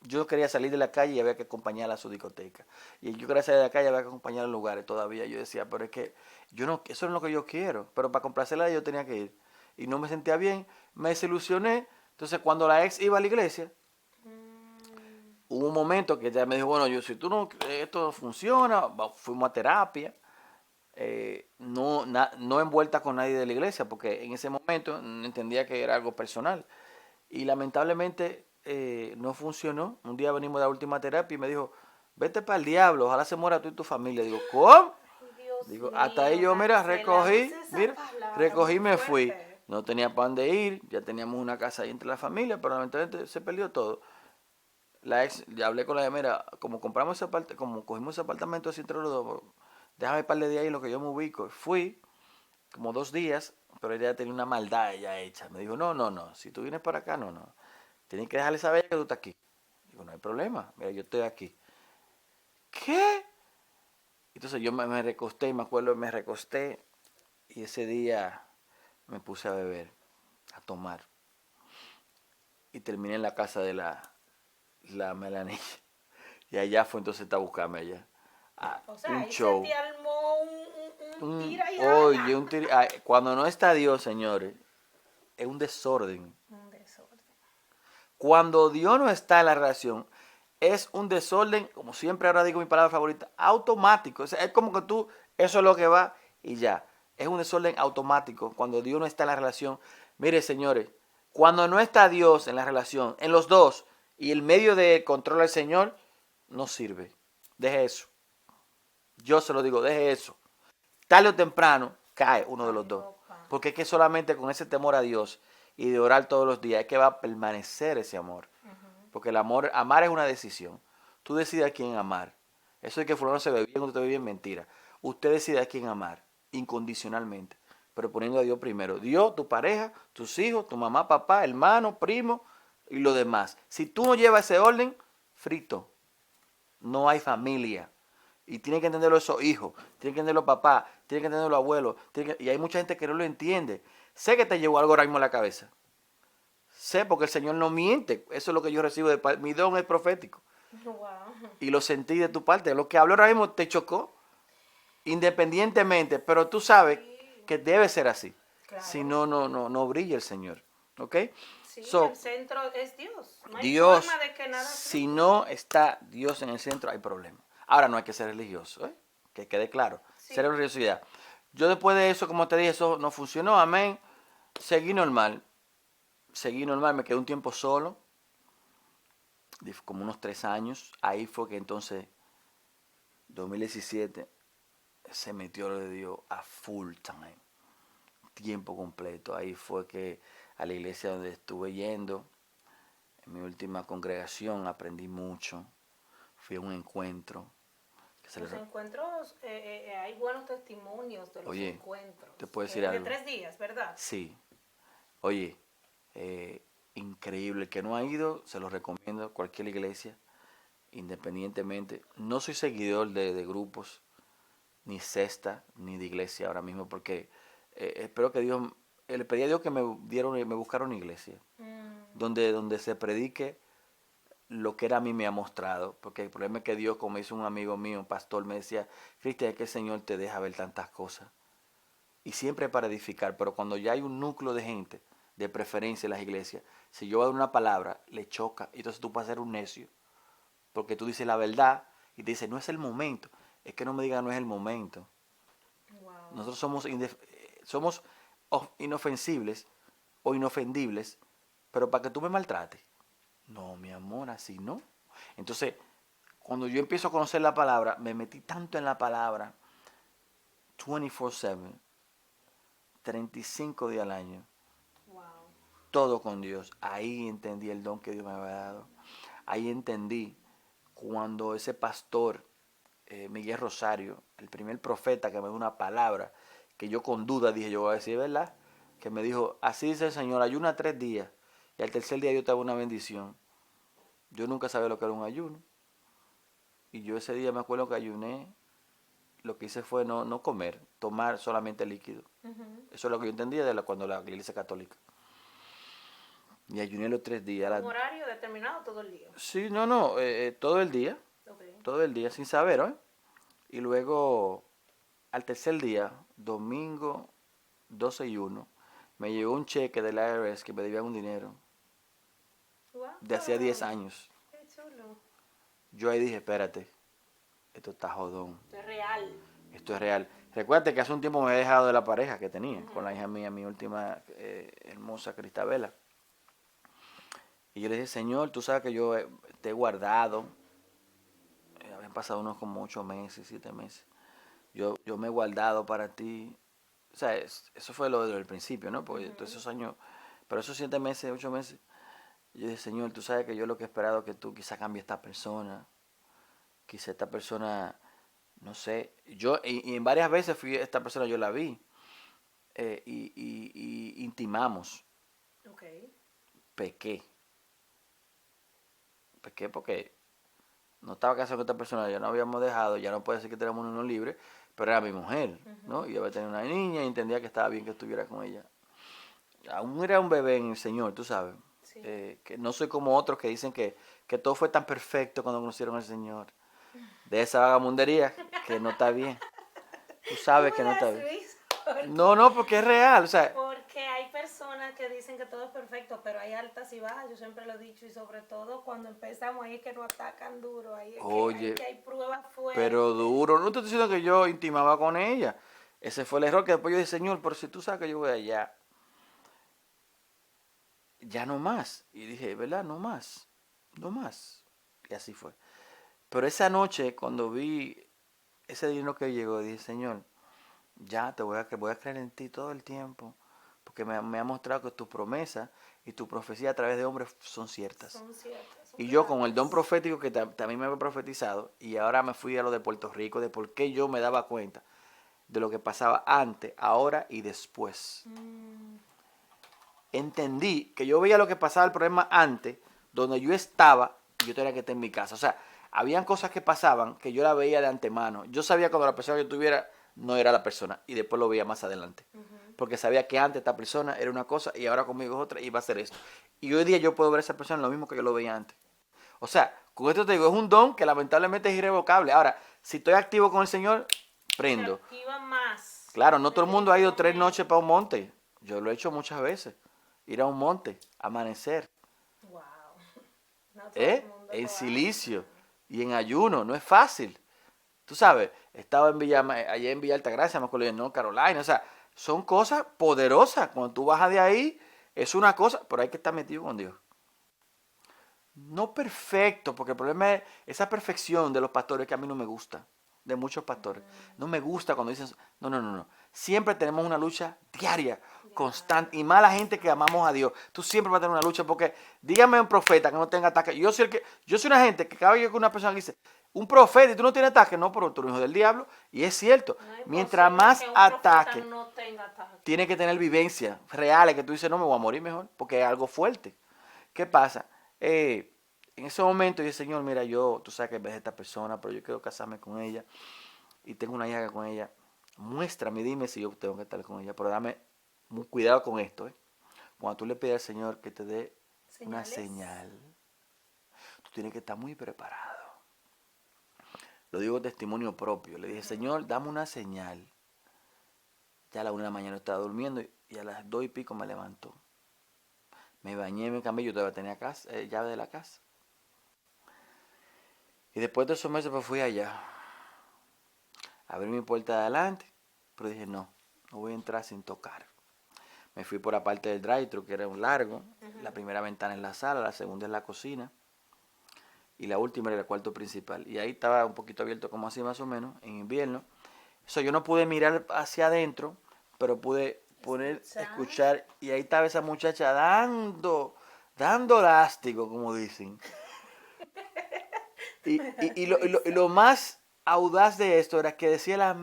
Yo quería salir de la calle y había que acompañarla a su discoteca. Y yo quería salir de la calle y había que acompañarla a lugares todavía. Yo decía, pero es que yo no, eso no es lo que yo quiero. Pero para complacerla yo tenía que ir. Y no me sentía bien, me desilusioné. Entonces cuando la ex iba a la iglesia, Mm. hubo un momento que ella me dijo, bueno, yo si tú no, esto no funciona, fuimos a terapia. No envuelta con nadie de la iglesia, porque en ese momento entendía que era algo personal. Y lamentablemente no funcionó. Un día venimos de la última terapia y me dijo, vete para el diablo, ojalá se muera tú y tu familia. Digo, ¿cómo? Ay, Dios Digo, hasta ahí mío, yo, mira, Marcela, usa esa mira, palabra recogí y muy me fui. fuerte. No tenía para dónde ir, ya teníamos una casa ahí entre la familia, pero lamentablemente se perdió todo. la ex, ya hablé con la mira, como compramos ese como cogimos ese apartamento así entre los dos, déjame un par de días ahí en lo que yo me ubico. Fui como 2 días, pero ella tenía una maldad ya hecha. Me dijo, no, no, no, si tú vienes para acá, no, no. Tienes que dejarle saber que tú estás aquí. Digo, no hay problema, mira, yo estoy aquí. ¿Qué? Entonces yo me recosté, me acuerdo, me recosté y ese día me puse a beber, a tomar. Y terminé en la casa de la Melanie. Y allá fue entonces a buscarme allá. Ah, O sea, un ahí se te show. armó un tira y Oye, jala. cuando no está Dios, señores, es un desorden. Un desorden. Cuando Dios no está en la relación, es un desorden, como siempre ahora digo mi palabra favorita, automático. O sea, es como que tú, eso es lo que va y ya. Es un desorden automático cuando Dios no está en la relación. Mire, señores, cuando no está Dios en la relación, en los dos, y el medio de control al Señor, no sirve. Deje eso. Yo se lo digo, deje eso. Tarde o temprano cae uno de los Ay, dos. papá. Porque es que solamente con ese temor a Dios y de orar todos los días es que va a permanecer ese amor. Porque el amor, amar es una decisión. Tú decides a quién amar. Eso de que fulano se ve bien o no te ve bien, mentira. Usted decide a quién amar, incondicionalmente. Pero poniendo a Dios primero. Dios, tu pareja, tus hijos, tu mamá, papá, hermano, primo y lo demás. Si tú no llevas ese orden, frito. No hay familia. Y tienen que entenderlo esos hijos, tienen que entenderlo papá, tienen que entenderlo abuelos. Y hay mucha gente que no lo entiende. Sé que te llegó algo ahora mismo a la cabeza. Sé porque el Señor no miente. Eso es lo que yo recibo de parte. Mi don es profético. Wow. Y lo sentí de tu parte. Lo que habló ahora mismo te chocó. Independientemente. Pero tú sabes Sí, que debe ser así. Si claro. no, no brilla el Señor. ¿Ok? Sí, el So, centro es Dios. No hay forma Dios, de que nada si fluya. no está Dios en el centro, hay problema. Ahora no hay que ser religioso, ¿eh? Que quede claro. Cero Sí. religiosidad. Yo después de eso, como te dije, eso no funcionó, amén. Seguí normal. Seguí normal, me quedé un tiempo solo, como unos 3 años. Ahí fue que entonces, 2017, se metió lo de Dios a full time, tiempo completo. Ahí fue que a la iglesia donde estuve yendo, en mi última congregación, aprendí mucho. Fui a un encuentro. Que se le... Los encuentros, hay buenos testimonios de los Oye, encuentros. te puedo decir Que es de algo. 3 días, ¿verdad? Sí. Oye, eh, increíble. El que no ha ido, se lo recomiendo. Cualquier iglesia, independientemente. No soy seguidor de grupos, ni cesta, ni de iglesia ahora mismo, porque espero que Dios... Le pedí a Dios que me buscara una iglesia, donde se predique lo que era a mí me ha mostrado, porque el problema es que Dios, como hizo un amigo mío, un pastor, me decía, Cristian, es que el Señor te deja ver tantas cosas, y siempre para edificar, pero cuando ya hay un núcleo de gente, de preferencia en las iglesias, si yo voy a dar una palabra, le choca, y entonces tú vas a ser un necio, porque tú dices la verdad, y te dice, no es el momento, es que no me diga no es el momento. Wow. Nosotros somos inofensibles o inofendibles, pero para que tú me maltrates, no, mi amor, así no. Entonces, cuando yo empiezo a conocer la palabra, me metí tanto en la palabra, 24/7, 35 días al año, Wow. todo con Dios. Ahí entendí el don que Dios me había dado. Ahí entendí cuando ese pastor, Miguel Rosario, el primer profeta que me dio una palabra, que yo con duda dije, yo voy a decir, ¿verdad? Que me dijo, así dice el Señor, ayuna 3 días y al tercer día yo te hago una bendición. Yo nunca sabía lo que era un ayuno. Y yo ese día me acuerdo que ayuné, lo que hice fue no comer, tomar solamente líquido. Eso es lo que yo entendía cuando la iglesia católica. Y ayuné los 3 días. Un horario determinado todo el día. Sí, no, Ok. todo el día, sin saber, ¿eh? Y luego, al tercer día, domingo 12/1, me llegó un cheque del IRS que me debían un dinero de hacía 10 Wow. años. Qué chulo. Yo ahí dije, espérate, esto está jodón. Es real. Esto es real. Recuerda que hace un tiempo me he dejado de la pareja que tenía con la hija mía, mi última hermosa Cristabela. Y yo le dije, Señor, tú sabes que yo te he guardado. Habían pasado unos como 8 meses, 7 meses. Yo me he guardado para ti. O sea, eso fue lo del principio, ¿no? Porque todos esos años, pero esos 7 meses, 8 meses, Y yo dije, Señor, tú sabes que yo lo que he esperado es que tú quizá cambie esta persona. Quizá esta persona, no sé. Y en varias veces esta persona yo la vi. Y intimamos. Ok. Pequé. Pequé porque no estaba casado con esta persona, ya no habíamos dejado, ya no puede decir que tenemos uno libre, pero era mi mujer, ¿no? Y había tenido una niña y entendía que estaba bien que estuviera con ella. Aún era un bebé en el Señor, tú sabes. Sí. Que no soy como otros que dicen que todo fue tan perfecto cuando conocieron al Señor. De esa vagamundería que no está bien. Tú Tú sabes me que no está das bien. risa No, no, porque es real, o sea, porque hay personas que dicen que todo es perfecto, pero hay altas y bajas, yo siempre lo he dicho, y sobre todo cuando empezamos ahí es que nos atacan duro, oye, hay pruebas pero fuertes. duro. No te estoy diciendo que yo intimaba con ella. Ese fue el error que después yo dije, Señor, pero si tú sabes que yo voy allá, ya no más. Y dije, ¿verdad? No más, no más. Y así fue. Pero esa noche, cuando vi ese dinero que llegó, dije, Señor, ya voy a creer en ti todo el tiempo, porque me ha mostrado que tus promesas y tu profecía a través de hombres son ciertas. Son ciertas, son Y yo con el don reales. profético que también me había profetizado, y ahora me fui a lo de Puerto Rico, de por qué yo me daba cuenta de lo que pasaba antes, ahora y después. Mm, Entendí que yo veía lo que pasaba el problema antes, donde yo estaba y yo tenía que estar en mi casa. O sea, habían cosas que pasaban que yo la veía de antemano. Yo sabía cuando la persona que yo tuviera no era la persona y después lo veía más adelante. Porque sabía que antes esta persona era una cosa y ahora conmigo es otra y va a ser esto. Y hoy día yo puedo ver a esa persona lo mismo que yo lo veía antes. O sea, con esto te digo, es un don que lamentablemente es irrevocable. Ahora, si estoy activo con el Señor, se prendo. activa más, Claro, no todo el mundo ha ido 3 noches definitivamente. para un monte. Yo lo he hecho muchas veces. Ir a un monte, amanecer, Wow, no todo el mundo en lo hace. silicio y en ayuno. No es fácil. Tú sabes, estaba allá en Villa Altagracia, me acuerdo de North Carolina. O sea, son cosas poderosas. Cuando tú bajas de ahí, es una cosa, pero hay que estar metido con Dios. No perfecto, porque el problema es esa perfección de los pastores que a mí no me gusta, de muchos pastores. No me gusta cuando dicen, no, no, no, no. Siempre tenemos una lucha diaria, constante, y más la gente que amamos a Dios. Tú siempre vas a tener una lucha, porque dígame un profeta que no tenga ataque. Yo soy una gente que cada vez que una persona dice, un profeta y tú no tienes ataque, no, pero tú eres hijo del diablo. Y es cierto, No es mientras posible más que un profeta ataque, no tenga ataque. tiene que tener vivencias reales que tú dices, no, me voy a morir mejor, porque es algo fuerte. ¿Qué pasa? En ese momento yo dije, Señor, mira, tú sabes que ves a esta persona, pero yo quiero casarme con ella y tengo una hija con ella. Muéstrame, dime si yo tengo que estar con ella, pero dame cuidado con esto. Cuando tú le pides al Señor que te dé una Señales. señal, tú tienes que estar muy preparado. Lo digo testimonio propio. Le dije, Señor, dame una señal. Ya a la 1 de la mañana estaba durmiendo y a las 2 y pico me levantó. Me bañé, me cambié, yo todavía tenía llave de la casa. Y después de esos meses pues fui allá. Abrí mi puerta de adelante, pero dije, no, no voy a entrar sin tocar. Me fui por la parte del drive-thru, que era un largo. La primera ventana en la sala, la segunda en la cocina. Y la última era el cuarto principal. Y ahí estaba un poquito abierto como así más o menos, en invierno. Eso yo no pude mirar hacia adentro, pero pude Escuchar. escuchar. Y ahí estaba esa muchacha dando elástico, como dicen. Y lo más audaz de esto era que decía el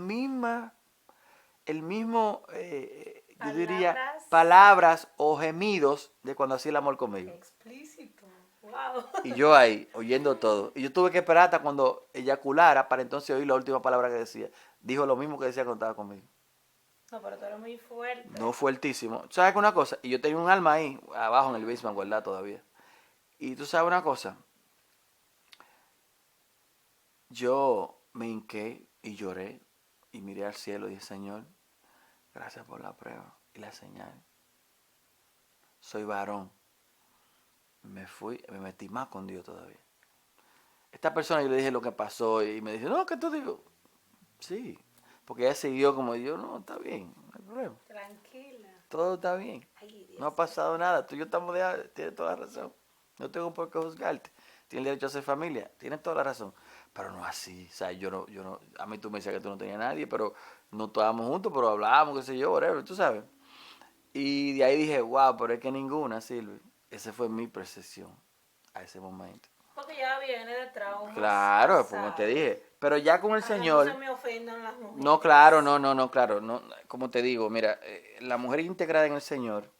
mismo, yo diría, Palabras palabras o gemidos de cuando hacía el amor conmigo. explícito. Wow. Y yo ahí, oyendo todo. Y yo tuve que esperar hasta cuando eyaculara para entonces oír la última palabra que decía. Dijo lo mismo que decía cuando estaba conmigo. No, pero tú eres muy fuerte. No fuertísimo. ¿Sabes una cosa? Y yo tenía un alma ahí, abajo en el basement, guardada todavía. Y tú sabes una cosa, yo me hinqué y lloré y miré al cielo y dije, Señor, gracias por la prueba y la señal. Soy varón. Me fui, me metí más con Dios todavía. Esta persona yo le dije lo que pasó y me dice, no, ¿qué tú digo? Sí, porque ella siguió como yo, no, está bien, no hay problema. Tranquila. Todo está bien. Ay, No ha Dios mío. pasado nada. Tú y yo estamos tienes toda la razón. No tengo por qué juzgarte. Tienes derecho a ser familia. Tienes toda la razón. Pero no así. O sea, yo no, a mí tú me decías que tú no tenías nadie, pero no estábamos juntos, pero hablábamos, qué sé yo, whatever, tú sabes. Y de ahí dije, wow, pero es que ninguna sirve. Esa fue mi percepción a ese momento. Porque ya viene de traumas. Claro, como te dije. Pero ya con el Para que Señor... no se me ofendan las mujeres. No, claro, no, claro. No, como te digo, mira, la mujer integrada en el Señor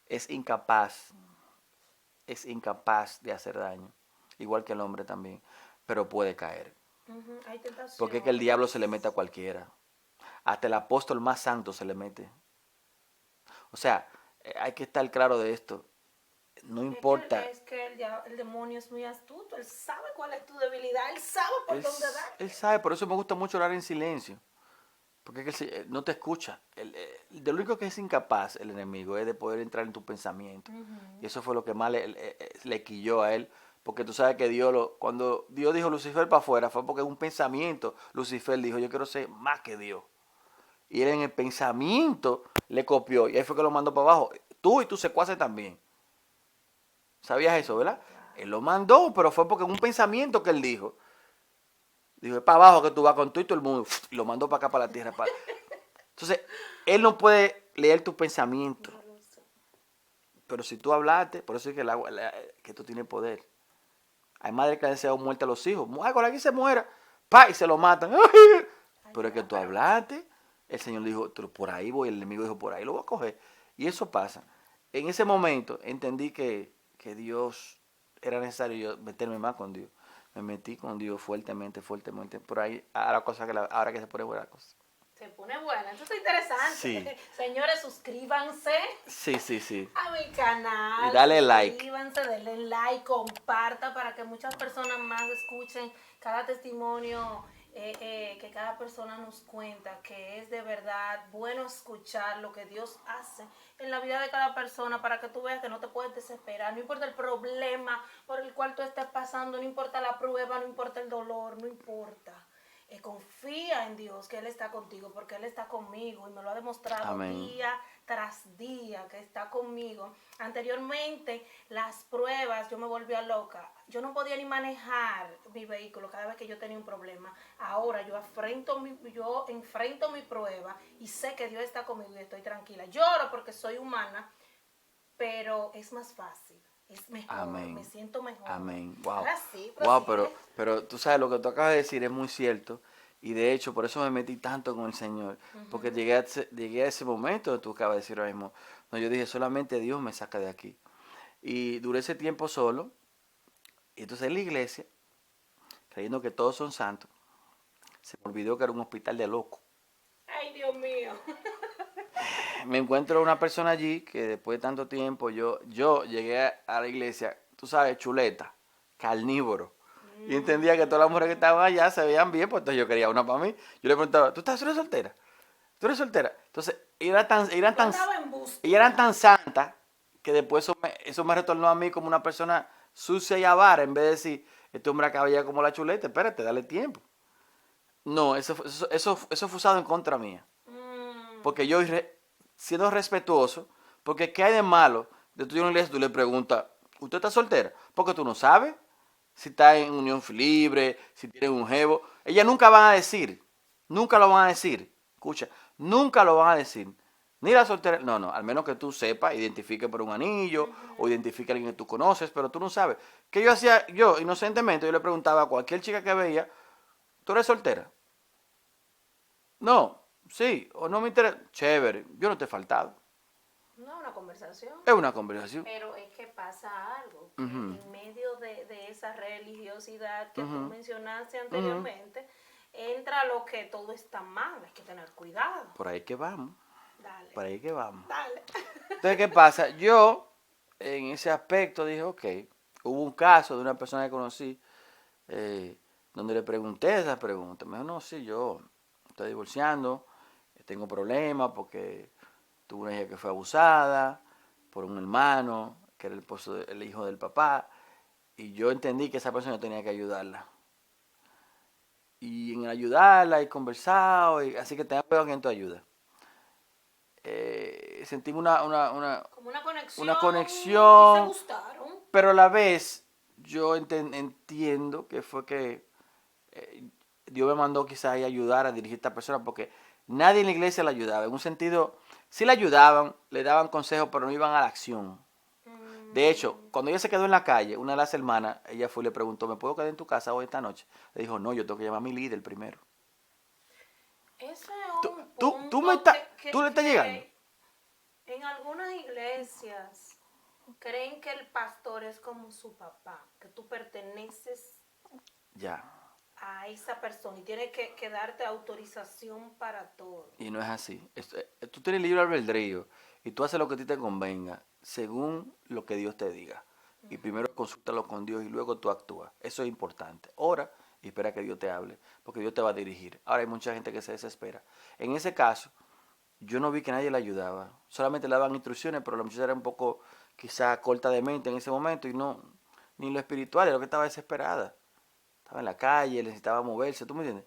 es incapaz de hacer daño. Igual que el hombre también. Pero puede caer. Hay tentación. Porque es que el diablo se le mete a cualquiera. Hasta el apóstol más santo se le mete. O sea, hay que estar claro de esto. No importa. Es que el demonio es muy astuto. Él sabe cuál es tu debilidad. Él sabe por dónde dar. Él sabe, por eso me gusta mucho orar en silencio. Porque es que no te escucha. De lo único que es incapaz el enemigo es de poder entrar en tu pensamiento. Y eso fue lo que más le quilló a él. Porque tú sabes que cuando Dios dijo Lucifer para afuera, fue porque en un pensamiento Lucifer dijo, yo quiero ser más que Dios. Y él en el pensamiento le copió. Y ahí fue que lo mandó para abajo. Tú y tus secuaces también. ¿Sabías eso, verdad? Él lo mandó, pero fue porque en un pensamiento que él dijo. Dijo, es para abajo que tú vas con todo el mundo. Y lo mandó para acá, para la tierra. Entonces, él no puede leer tu pensamiento. Pero si tú hablaste, por eso es que tú tienes poder. Hay madres que han deseado muerte a los hijos. Con la que se muera, pa, y se lo matan. Pero es que tú hablaste. El Señor dijo, por ahí voy. El enemigo dijo, por ahí lo voy a coger. Y eso pasa. En ese momento entendí que Dios era necesario yo meterme más con Dios. Me metí con Dios fuertemente. Por ahí, ahora que se pone buena cosa. Se pone buena, esto es interesante. Sí. Señores, suscríbanse. Sí. A mi canal. Y dale like. Suscríbanse, denle like, comparta para que muchas personas más escuchen cada testimonio que cada persona nos cuenta, que es de verdad bueno escuchar lo que Dios hace en la vida de cada persona para que tú veas que no te puedes desesperar, no importa el problema por el cual tú estés pasando, no importa la prueba, no importa el dolor, no importa. Confía en Dios, que Él está contigo, porque Él está conmigo y me lo ha demostrado Amén. día tras día que está conmigo. Anteriormente, las pruebas, yo me volvía loca. Yo no podía ni manejar mi vehículo cada vez que yo tenía un problema. Ahora yo enfrento mi prueba y sé que Dios está conmigo y estoy tranquila. Lloro porque soy humana, pero es más fácil. Es mejor, Amén. Me siento mejor. Amén. Wow. Ahora sí, wow, pero tú sabes lo que tú acabas de decir es muy cierto. Y de hecho, por eso me metí tanto con el Señor. Porque llegué a ese momento que tú acabas de decir ahora mismo. No, yo dije, solamente Dios me saca de aquí. Y duré ese tiempo solo. Y entonces en la iglesia, creyendo que todos son santos, se me olvidó que era un hospital de locos. Ay, Dios mío. Me encuentro una persona allí que después de tanto tiempo yo llegué a la iglesia, tú sabes, chuleta, carnívoro. Y entendía que todas las mujeres que estaban allá se veían bien, pues entonces yo quería una para mí. Yo le preguntaba, ¿tú eres soltera? ¿Tú eres soltera? Entonces, eran tan santas que después eso me retornó a mí como una persona sucia y avara, en vez de decir, este hombre acaba ya como la chuleta, espérate, dale tiempo. No, eso fue usado en contra mía. Porque yo, siendo respetuoso, porque ¿qué hay de malo de tú ir a una iglesia y tú le preguntas, ¿usted está soltera? Porque tú no sabes si está en unión libre, si tiene un jevo. Ellas nunca van a decir, escucha, nunca lo van a decir. Ni la soltera, no, al menos que tú sepas, identifique por un anillo o identifique a alguien que tú conoces, pero tú no sabes. ¿Qué yo hacía? Yo, inocentemente, yo le preguntaba a cualquier chica que veía, ¿tú eres soltera? No, sí, o no me interesa. Chévere, yo no te he faltado. No es una conversación. Es una conversación. Pero es que pasa algo, que en medio de esa religiosidad que tú mencionaste anteriormente, entra lo que todo está mal, hay que tener cuidado. Por ahí que vamos. Dale. Por ahí que vamos. Dale. Entonces, ¿qué pasa? Yo, en ese aspecto, dije, ok, hubo un caso de una persona que conocí, donde le pregunté esa pregunta. Me dijo, no, sí, yo estoy divorciando, tengo problemas porque tuve una hija que fue abusada por un hermano, que era el hijo del papá, y yo entendí que esa persona tenía que ayudarla. Y en ayudarla he conversado, así que tengo cuidado que tu ayuda. Sentimos Como una conexión. una conexión, y se gustaron. pero a la vez yo entiendo que fue que Dios me mandó quizás a ayudar a dirigir a esta persona porque nadie en la iglesia la ayudaba. En un sentido, sí la ayudaban, le daban consejos, pero no iban a la acción. De hecho, cuando ella se quedó en la calle, una de las hermanas, ella fue y le preguntó, ¿me puedo quedar en tu casa hoy esta noche? Le dijo, no, yo tengo que llamar a mi líder primero. Ese es un Tú punto tú le estás llegando. que en algunas iglesias creen que el pastor es como su papá, que tú perteneces Ya. a esa persona y tiene que darte autorización para todo. Y no es así. Tú tienes libre albedrío y tú haces lo que a ti te convenga, según lo que Dios te diga. Y primero consúltalo con Dios y luego tú actúas. Eso es importante. Ora y espera que Dios te hable, porque Dios te va a dirigir. Ahora hay mucha gente que se desespera. En ese caso, yo no vi que nadie le ayudaba. Solamente le daban instrucciones, pero la muchacha era un poco quizá corta de mente en ese momento y no, ni lo espiritual, era lo que estaba desesperada. Estaba en la calle, necesitaba moverse, ¿tú me entiendes?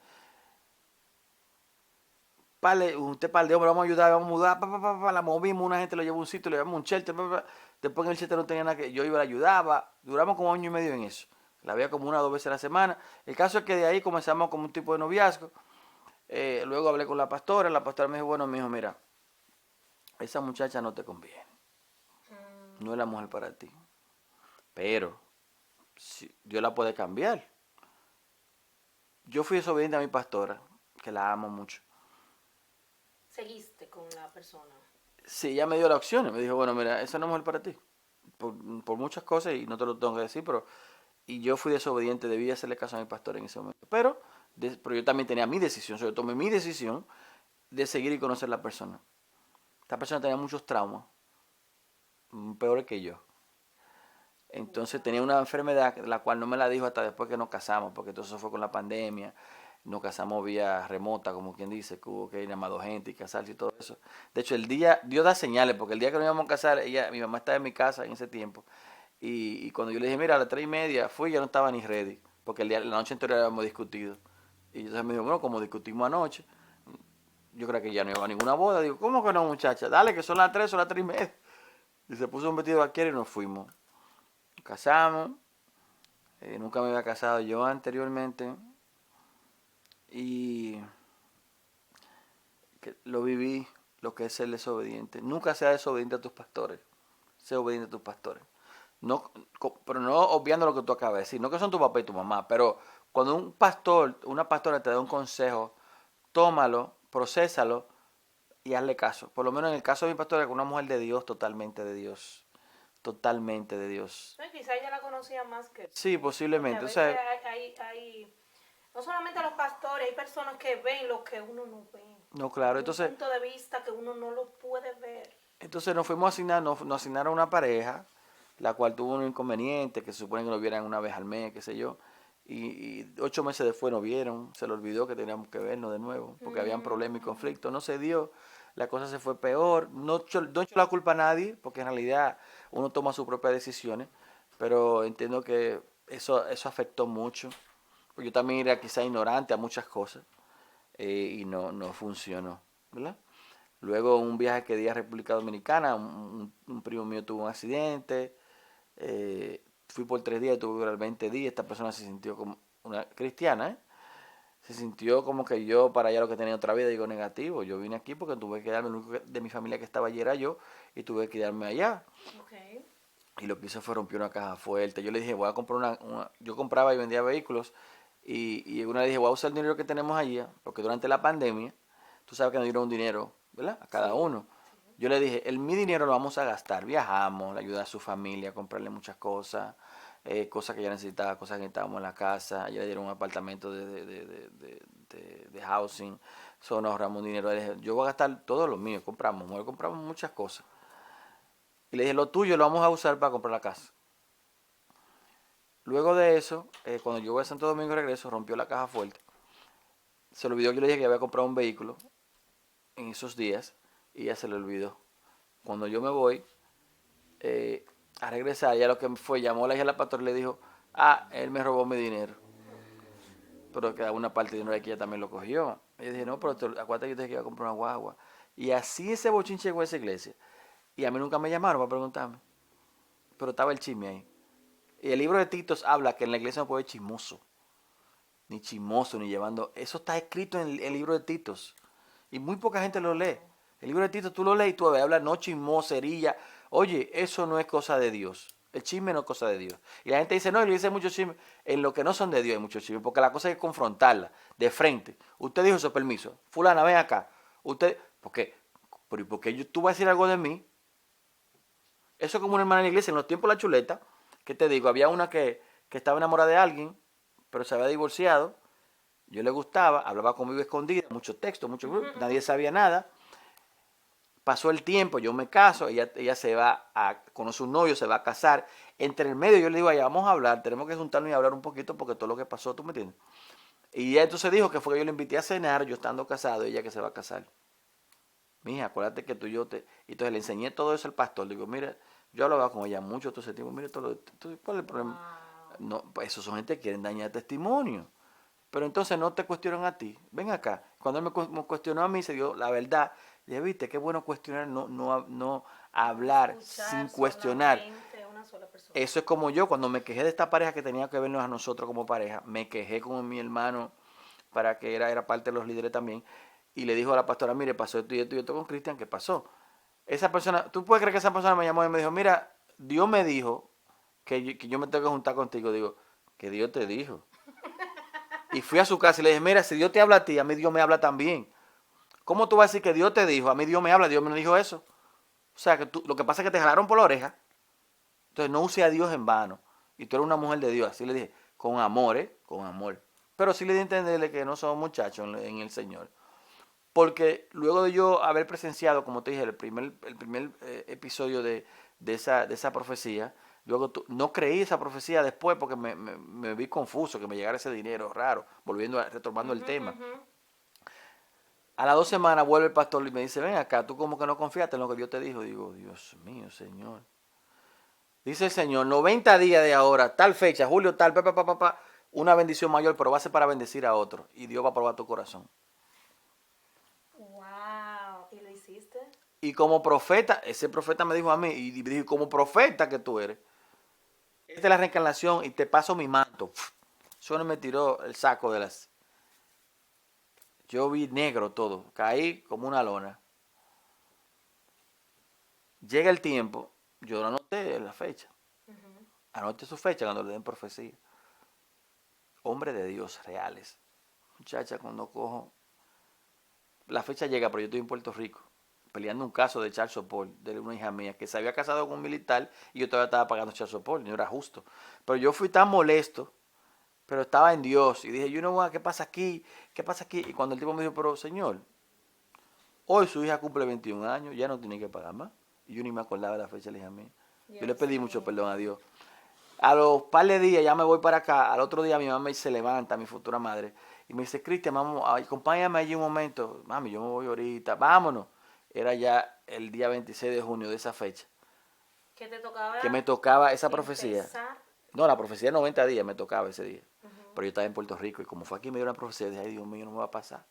Usted par de hombres, vamos a ayudar, vamos a mudar, la movimos, una gente lo llevó a un sitio, le llevamos un shelter, después en el shelter no tenía nada que, yo iba, la ayudaba, duramos como 1 año y medio en eso, la veía como 1 o 2 veces a la semana, el caso es que de ahí comenzamos como un tipo de noviazgo, luego hablé con la pastora me dijo, bueno, mi hijo, mira, esa muchacha no te conviene, no es la mujer para ti, pero si, Dios la puede cambiar. Yo fui desobediente a mi pastora, que la amo mucho. Seguiste con la persona. Sí, ella me dio las opciones. Me dijo, bueno, mira, esa no es mujer para ti. Por muchas cosas, y no te lo tengo que decir, pero... Y yo fui desobediente, debí hacerle caso a mi pastor en ese momento. Pero yo también tenía mi decisión. Yo tomé mi decisión de seguir y conocer a la persona. Esta persona tenía muchos traumas, peores que yo. Entonces tenía una enfermedad, la cual no me la dijo hasta después que nos casamos, porque todo eso fue con la pandemia. Nos casamos vía remota, como quien dice, que hubo que ir a más gente y casarse y todo eso. De hecho, Dios da señales, porque el día que nos íbamos a casar, mi mamá estaba en mi casa en ese tiempo. Y cuando yo le dije, mira, a las 3:30 fui, ya no estaba ni ready, porque la noche anterior habíamos discutido. Y entonces me dijo, bueno, como discutimos anoche, yo creo que ya no iba a ninguna boda. Digo, ¿cómo que no, muchacha? Dale, que son las 3, son las 3:30. Y se puso un vestido vaquero y nos fuimos. Nos casamos. Nunca me había casado yo anteriormente. Y lo viví, lo que es ser desobediente. Nunca seas desobediente a tus pastores. Sé obediente a tus pastores. No, pero no obviando lo que tú acabas de decir. No que son tu papá y tu mamá. Pero cuando un pastor, una pastora te da un consejo, tómalo, procésalo y hazle caso. Por lo menos en el caso de mi pastora, que una mujer de Dios, totalmente de Dios. Totalmente de Dios. No, quizá ella la conocía más que tú. Sí, Porque a posiblemente. O veces sea, no solamente los pastores, hay personas que ven lo que uno no ve. no, claro. Un punto de vista que uno no lo puede ver. Entonces nos fuimos a asignar, nos asignaron una pareja, la cual tuvo un inconveniente, que se supone que nos vieran una vez al mes, qué sé yo. Y 8 meses después nos vieron, se le olvidó que teníamos que vernos de nuevo, porque habían problemas y conflictos, no se dio, la cosa se fue peor, no echo la culpa a nadie, porque en realidad uno toma sus propias decisiones, pero entiendo que eso afectó mucho, porque yo también era quizá ignorante a muchas cosas, y no funcionó, ¿verdad? Luego un viaje que di a República Dominicana, un primo mío tuvo un accidente, fui por 3 días, tuve que durar 20 días, esta persona se sintió como una cristiana, ¿eh? Se sintió como que yo para allá lo que tenía otra vida, digo negativo, yo vine aquí porque tuve que quedarme, el único de mi familia que estaba allí era yo, y tuve que quedarme allá. Okay. Y lo que hizo fue romper una caja fuerte. Yo le dije, voy a comprar yo compraba y vendía vehículos, y una vez dije, voy a usar el dinero que tenemos allá, porque durante la pandemia, tú sabes que nos dieron un dinero, ¿verdad? A cada uno. Yo le dije, mi dinero lo vamos a gastar, viajamos, le ayudé a su familia, a comprarle muchas cosas, cosas que ella necesitaba, cosas que necesitábamos en la casa, ella le dieron un apartamento de housing, eso nos ahorramos un dinero. Le dije, yo voy a gastar todo lo mío, compramos muchas cosas. Y le dije, lo tuyo lo vamos a usar para comprar la casa. Luego de eso, cuando yo voy a Santo Domingo de regreso, rompió la caja fuerte. Se le olvidó que yo le dije que había comprado un vehículo en esos días y ya se le olvidó. Cuando yo me voy a regresar, ya lo que fue, llamó a la hija de la pastora y le dijo, él me robó mi dinero. Pero que una parte de dinero de que ella también lo cogió. Y yo dije, no, pero acuérdate que yo te dije que iba a comprar una guagua. Y así ese bochinche llegó a esa iglesia. Y a mí nunca me llamaron para preguntarme. Pero estaba el chisme ahí. Y el libro de Titos habla que en la iglesia no puede haber chismoso. Ni chismoso, ni llevando. Eso está escrito en el libro de Titos. Y muy poca gente lo lee. El libro de Tito tú lo lees y tú habla no chismosería. Oye, eso no es cosa de Dios. El chisme no es cosa de Dios. Y la gente dice, no, y le dice mucho chisme. En lo que no son de Dios hay mucho chisme, porque la cosa es confrontarla de frente. Usted dijo su permiso. Fulana, ven acá. Usted, ¿por qué? Porque tú vas a decir algo de mí. Eso es como una hermana en la iglesia, en los tiempos de la chuleta, que te digo, había una que estaba enamorada de alguien, pero se había divorciado. Yo le gustaba, hablaba conmigo escondida, mucho texto, nadie sabía nada. Pasó el tiempo, yo me caso, ella se va a conocer un novio, se va a casar. Entre el medio yo le digo, vamos a hablar, tenemos que juntarnos y hablar un poquito porque todo lo que pasó, ¿tú me entiendes? Y ella entonces dijo que fue que yo le invité a cenar, yo estando casado, ella que se va a casar. Mija, acuérdate que tú y yo Y entonces le enseñé todo eso al pastor. Le digo, mira, yo hablaba con ella mucho todo ese tiempo, mira todo ¿cuál es el problema? Wow. No, pues eso son gente que quieren dañar testimonio. Pero entonces no te cuestionan a ti. Ven acá. Cuando él me cuestionó a mí, se dio la verdad. Le viste, qué bueno cuestionar, no hablar sin Escuchar cuestionar. solamente a una sola persona. Eso es como yo, cuando me quejé de esta pareja que tenía que vernos a nosotros como pareja, me quejé con mi hermano, para que era parte de los líderes también, y le dijo a la pastora, mire, pasó esto y esto con Cristian, ¿qué pasó? Esa persona, ¿tú puedes creer que esa persona me llamó y me dijo, mira, Dios me dijo que yo me tengo que juntar contigo? Digo, que Dios te dijo. Y fui a su casa y le dije, mira, si Dios te habla a ti, a mí Dios me habla también. ¿Cómo tú vas a decir que Dios te dijo? A mí Dios me habla, Dios me dijo eso. O sea, que lo que pasa es que te jalaron por la oreja. Entonces no use a Dios en vano. Y tú eres una mujer de Dios. Así le dije, con amor, ¿eh? Con amor. Pero sí le di a entenderle que no somos muchachos en el Señor. Porque luego de yo haber presenciado, como te dije, el primer episodio de esa profecía, luego no creí esa profecía después porque me vi confuso, que me llegara ese dinero raro, retomando el tema. A las 2 semanas vuelve el pastor y me dice, ven acá, tú como que no confiaste en lo que Dios te dijo. Digo, Dios mío, Señor. Dice el Señor, 90 días de ahora, tal fecha, julio tal, una bendición mayor, pero va a ser para bendecir a otro. Y Dios va a probar tu corazón. Wow. ¿Y lo hiciste? Y como profeta, ese profeta me dijo a mí, y dijo, como profeta que tú eres, esta es la reencarnación y te paso mi manto. Eso no me tiró el saco de las... Yo vi negro todo, caí como una lona. Llega el tiempo, yo lo anoté en la fecha. Anoté su fecha cuando le den profecía. Hombre de Dios, reales. Muchacha, cuando cojo... La fecha llega, pero yo estoy en Puerto Rico, peleando un caso de child support de una hija mía que se había casado con un militar y yo todavía estaba pagando child support, no era justo. Pero yo fui tan molesto, pero estaba en Dios y dije, ¿qué pasa aquí? ¿Qué pasa aquí? Y cuando el tipo me dijo, pero señor, hoy su hija cumple 21 años, ya no tiene que pagar más. Y yo ni me acordaba de la fecha de la hija mía. Yo le Dios pedí mucho mío. perdón a Dios. A los par de días ya me voy para acá. Al otro día mi mamá se levanta, mi futura madre, y me dice, Cristian, vamos, acompáñame allí un momento. Mami, yo me voy ahorita, vámonos. Era ya el día 26 de junio de esa fecha, ¿Qué te tocaba que me tocaba esa profecía. empezar? No, la profecía de 90 días me tocaba ese día. Pero yo estaba en Puerto Rico y como fue aquí me dio una profecía, dije, ay Dios mío, no me va a pasar.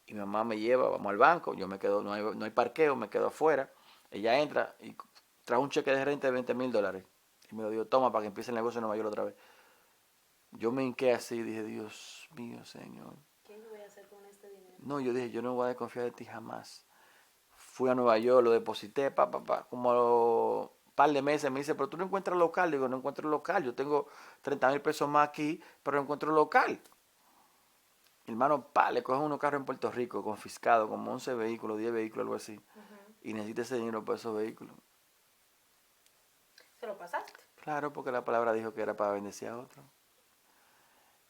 Y mi mamá me lleva, vamos al banco, yo me quedo, no hay parqueo, me quedo afuera. Ella entra y trae un cheque de renta de $20,000. Y me lo dio, toma, para que empiece el negocio en Nueva York otra vez. Yo me hinqué así y dije, Dios mío, Señor. ¿Qué yo voy a hacer con este dinero? No, yo dije, yo no voy a desconfiar de ti jamás. Fui a Nueva York, lo deposité, como a los par de meses me dice, pero tú no encuentras local. Digo, no encuentro local, yo tengo 30,000 pesos más aquí, pero no encuentro local. Mi hermano, le cogen unos carros en Puerto Rico, confiscados, como 11 vehículos, 10 vehículos, algo así. Y necesita ese dinero para esos vehículos. ¿Se lo pasaste? Claro, porque la palabra dijo que era para bendecir a otro.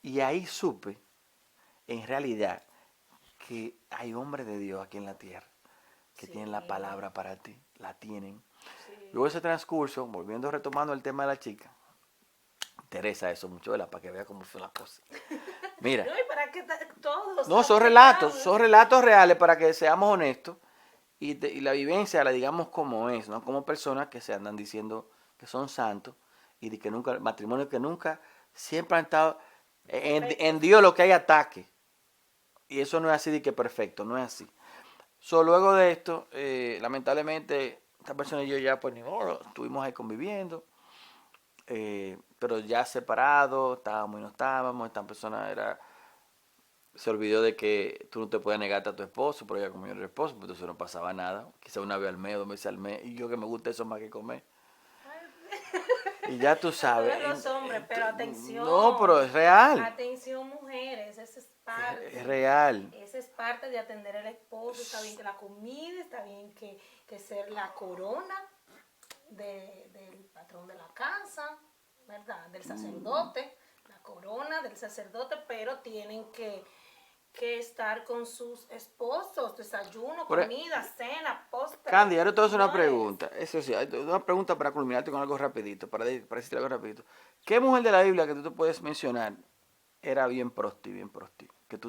Y ahí supe, en realidad, que hay hombres de Dios aquí en la tierra que Sí. tienen la palabra para ti, la tienen. Sí. Luego de ese transcurso, volviendo retomando el tema de la chica, interesa eso mucho, ¿verdad? Para que vea cómo son las cosas. Mira, No, ¿y para qué todos? no, son relatos reales para que seamos honestos y la vivencia la digamos como es, ¿no? Como personas que se andan diciendo que son santos y de que nunca, matrimonios que nunca, siempre han estado en Dios lo que hay ataque. Y eso no es así de que perfecto, no es así. Luego de esto, lamentablemente, esta persona y yo ya, pues ni modo, estuvimos ahí conviviendo, pero ya separados, estábamos y no estábamos. Esta persona se olvidó de que tú no te puedes negarte a tu esposo, pero ella como yo era el esposo, pues entonces no pasaba nada. Quizá una vez al mes, 2 veces al mes, y yo que me gusta eso más que comer. Y ya tú sabes. Todos los hombres, pero atención. No, pero es real. Atención, mujeres, esa es parte. Es real. Esa es parte de atender al esposo. Está bien que la comida, está bien que ser la corona del patrón de la casa, ¿verdad? Del sacerdote, la corona del sacerdote, pero tienen que estar con sus esposos, desayuno, comida, cena, postre. Candy, ahora te voy a hacer una señores. pregunta. Eso sí, una pregunta para culminarte con algo rapidito, para decirte algo rapidito. ¿Qué mujer de la Biblia que tú te puedes mencionar era bien prosti, bien prosti? Que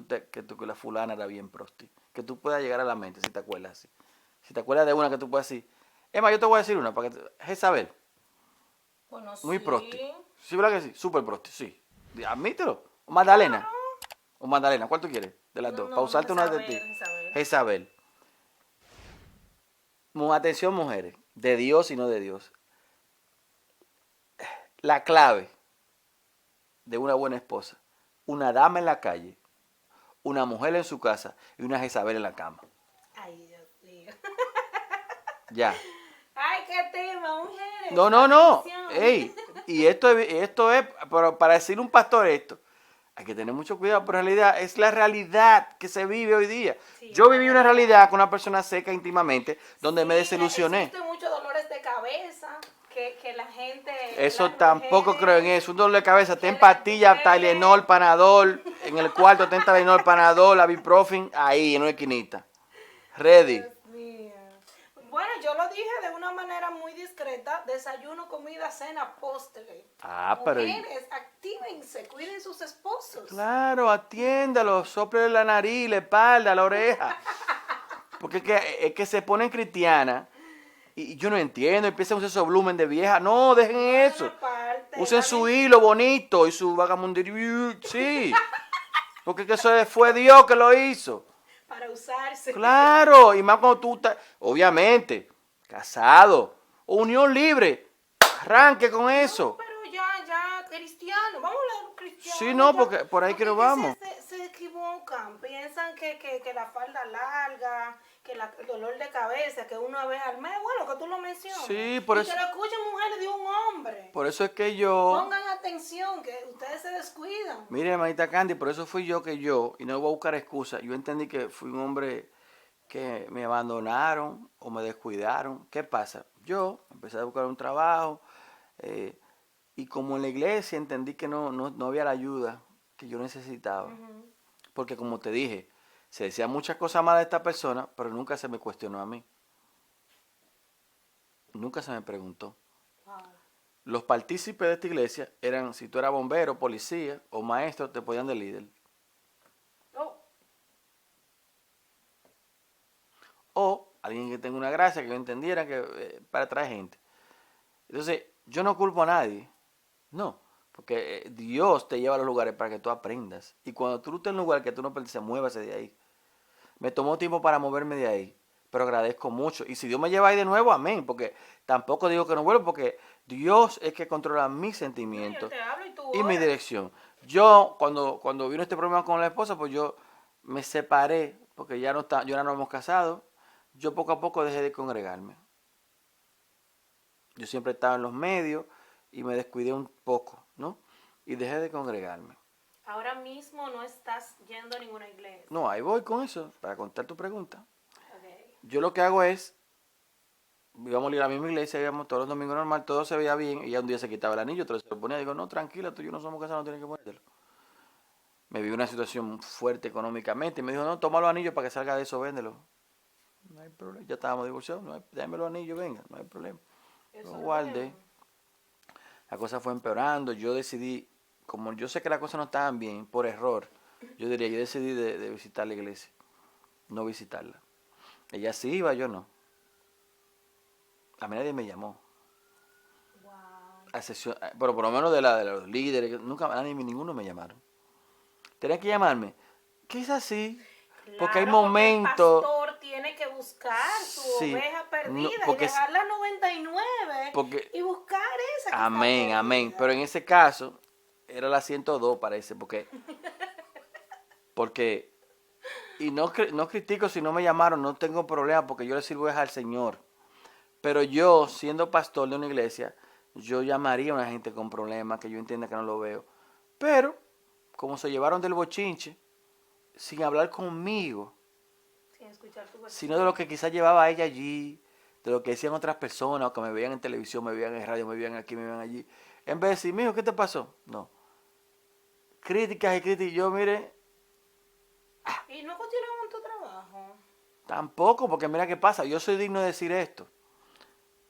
la fulana era bien prosti. Que tú puedas llegar a la mente, si te acuerdas así. Si te acuerdas de una que tú puedas decir. Emma, yo te voy a decir una, para que Jezabel, Bueno, muy sí. prosti. ¿Sí, verdad que sí? Súper prosti, sí. Admítelo. O Magdalena. O Magdalena, ¿cuál tú quieres? De las No, dos. no, Para usarte una de ti. Jezabel. Jezabel. Atención, mujeres, de Dios y no de Dios. La clave de una buena esposa, una dama en la calle, una mujer en su casa y una Jezabel en la cama. Ay, Dios mío. Ya. Ay, qué tema, mujeres. No. Atención. Ey, y esto es para decir un pastor esto. Hay que tener mucho cuidado, pero en realidad es la realidad que se vive hoy día. Sí, Yo viví una realidad con una persona seca íntimamente donde me Sí, desilusioné. existen muchos dolores de cabeza que la gente. Eso las tampoco mujeres, creo en eso. Un dolor de cabeza, ten las pastillas, mujeres- Tylenol, Panadol. En el cuarto ten Tylenol, Panadol, Ibuprofen, ahí en una esquinita. Ready. Dios mío. Bueno, yo lo dije de una manera muy discreta: desayuno, comida, cena, postre. Pero Mujeres, actívense, cuiden sus esposos. claro, atiéndalo, sople la nariz, la espalda, la oreja. Porque es que se ponen cristianas y yo no entiendo, empiezan a usar esos volumen de vieja. No, dejen eso. Una parte, Usen la su de- hilo bonito y su vagamundería. Sí. Porque que eso fue Dios que lo hizo. para usarse. Claro, y más cuando tú estás, obviamente, casado, unión libre, arranque con eso. Pero ya, cristiano, vamos a hablar cristiano. Sí, no, ya, porque por ahí que nos vamos. Se equivocan, piensan que la falda larga, el dolor de cabeza, que una vez al mes, bueno, que tú lo mencionas. Sí, por y eso- que lo escuchen mujeres de un hombre. Por eso es que yo, Pongan atención, que ustedes se descuidan. mire, hermanita Candy, por eso fui yo, y no voy a buscar excusas, yo entendí que fui un hombre que me abandonaron o me descuidaron. ¿Qué pasa? Yo empecé a buscar un trabajo y como en la iglesia entendí que no había la ayuda que yo necesitaba. Porque como te dije, se decían muchas cosas malas de esta persona, pero nunca se me cuestionó a mí. Nunca se me preguntó. Wow. Los partícipes de esta iglesia eran, si tú eras bombero, policía o maestro, te podían de líder. Oh, O alguien que tenga una gracia, que yo entendiera que para traer gente. Entonces, yo no culpo a nadie. No, porque Dios te lleva a los lugares para que tú aprendas. Y cuando tú estés en un lugar que tú no perteneces, muévase de ahí. Me tomó tiempo para moverme de ahí, pero agradezco mucho. Y si Dios me lleva ahí de nuevo, amén. Porque tampoco digo que no vuelvo, porque Dios es que controla mis yo sentimientos te hablo y tú y mi oras. dirección. Yo, cuando vino este problema con la esposa, pues yo me separé, porque ya no hemos casado. Yo poco a poco dejé de congregarme. Yo siempre estaba en los medios y me descuidé un poco, ¿no? Y dejé de congregarme. Ahora mismo no estás yendo a ninguna iglesia. No, ahí voy con eso, para contar tu pregunta. Okay. Yo lo que hago es, íbamos a ir a la misma iglesia, íbamos todos los domingos normal, todo se veía bien, y ya un día se quitaba el anillo, otro se lo ponía, digo, no, tranquila, tú y yo no somos casados, no tienes que ponértelo. Me vi una situación fuerte económicamente, y me dijo, no, toma los anillos para que salga de eso, véndelo. No hay problema, ya estábamos divorciados, déjame los anillos, venga, no hay problema. Eso Lo es guardé. bueno. La cosa fue empeorando, yo decidí, como yo sé que las cosas no estaban bien, por error, yo decidí de visitar la iglesia, no visitarla. Ella sí iba, yo no. A mí nadie me llamó. Wow. A sesión, pero por lo menos de los líderes, nunca, ninguno me llamaron. Tenía que llamarme. Quizás sí, porque hay Claro, momentos. el pastor tiene que buscar su Sí, oveja perdida porque y dejar las 99 porque- y buscar esa que Amén, está amén. perdida. Pero en ese caso, era la 102 parece, porque y no critico si no me llamaron, no tengo problema porque yo le sirvo es al Señor. Pero yo, siendo pastor de una iglesia, yo llamaría a una gente con problemas que yo entienda que no lo veo. Pero, como se llevaron del bochinche, sin hablar conmigo, Sin escuchar tu sino de versión. lo que quizás llevaba a ella allí, de lo que decían otras personas, o que me veían en televisión, me veían en radio, me veían aquí, me veían allí. En vez de decir, mijo, ¿qué te pasó? No. Críticas y críticas. Yo, mire, Y no continuaban tu trabajo. tampoco, porque mira qué pasa. Yo soy digno de decir esto.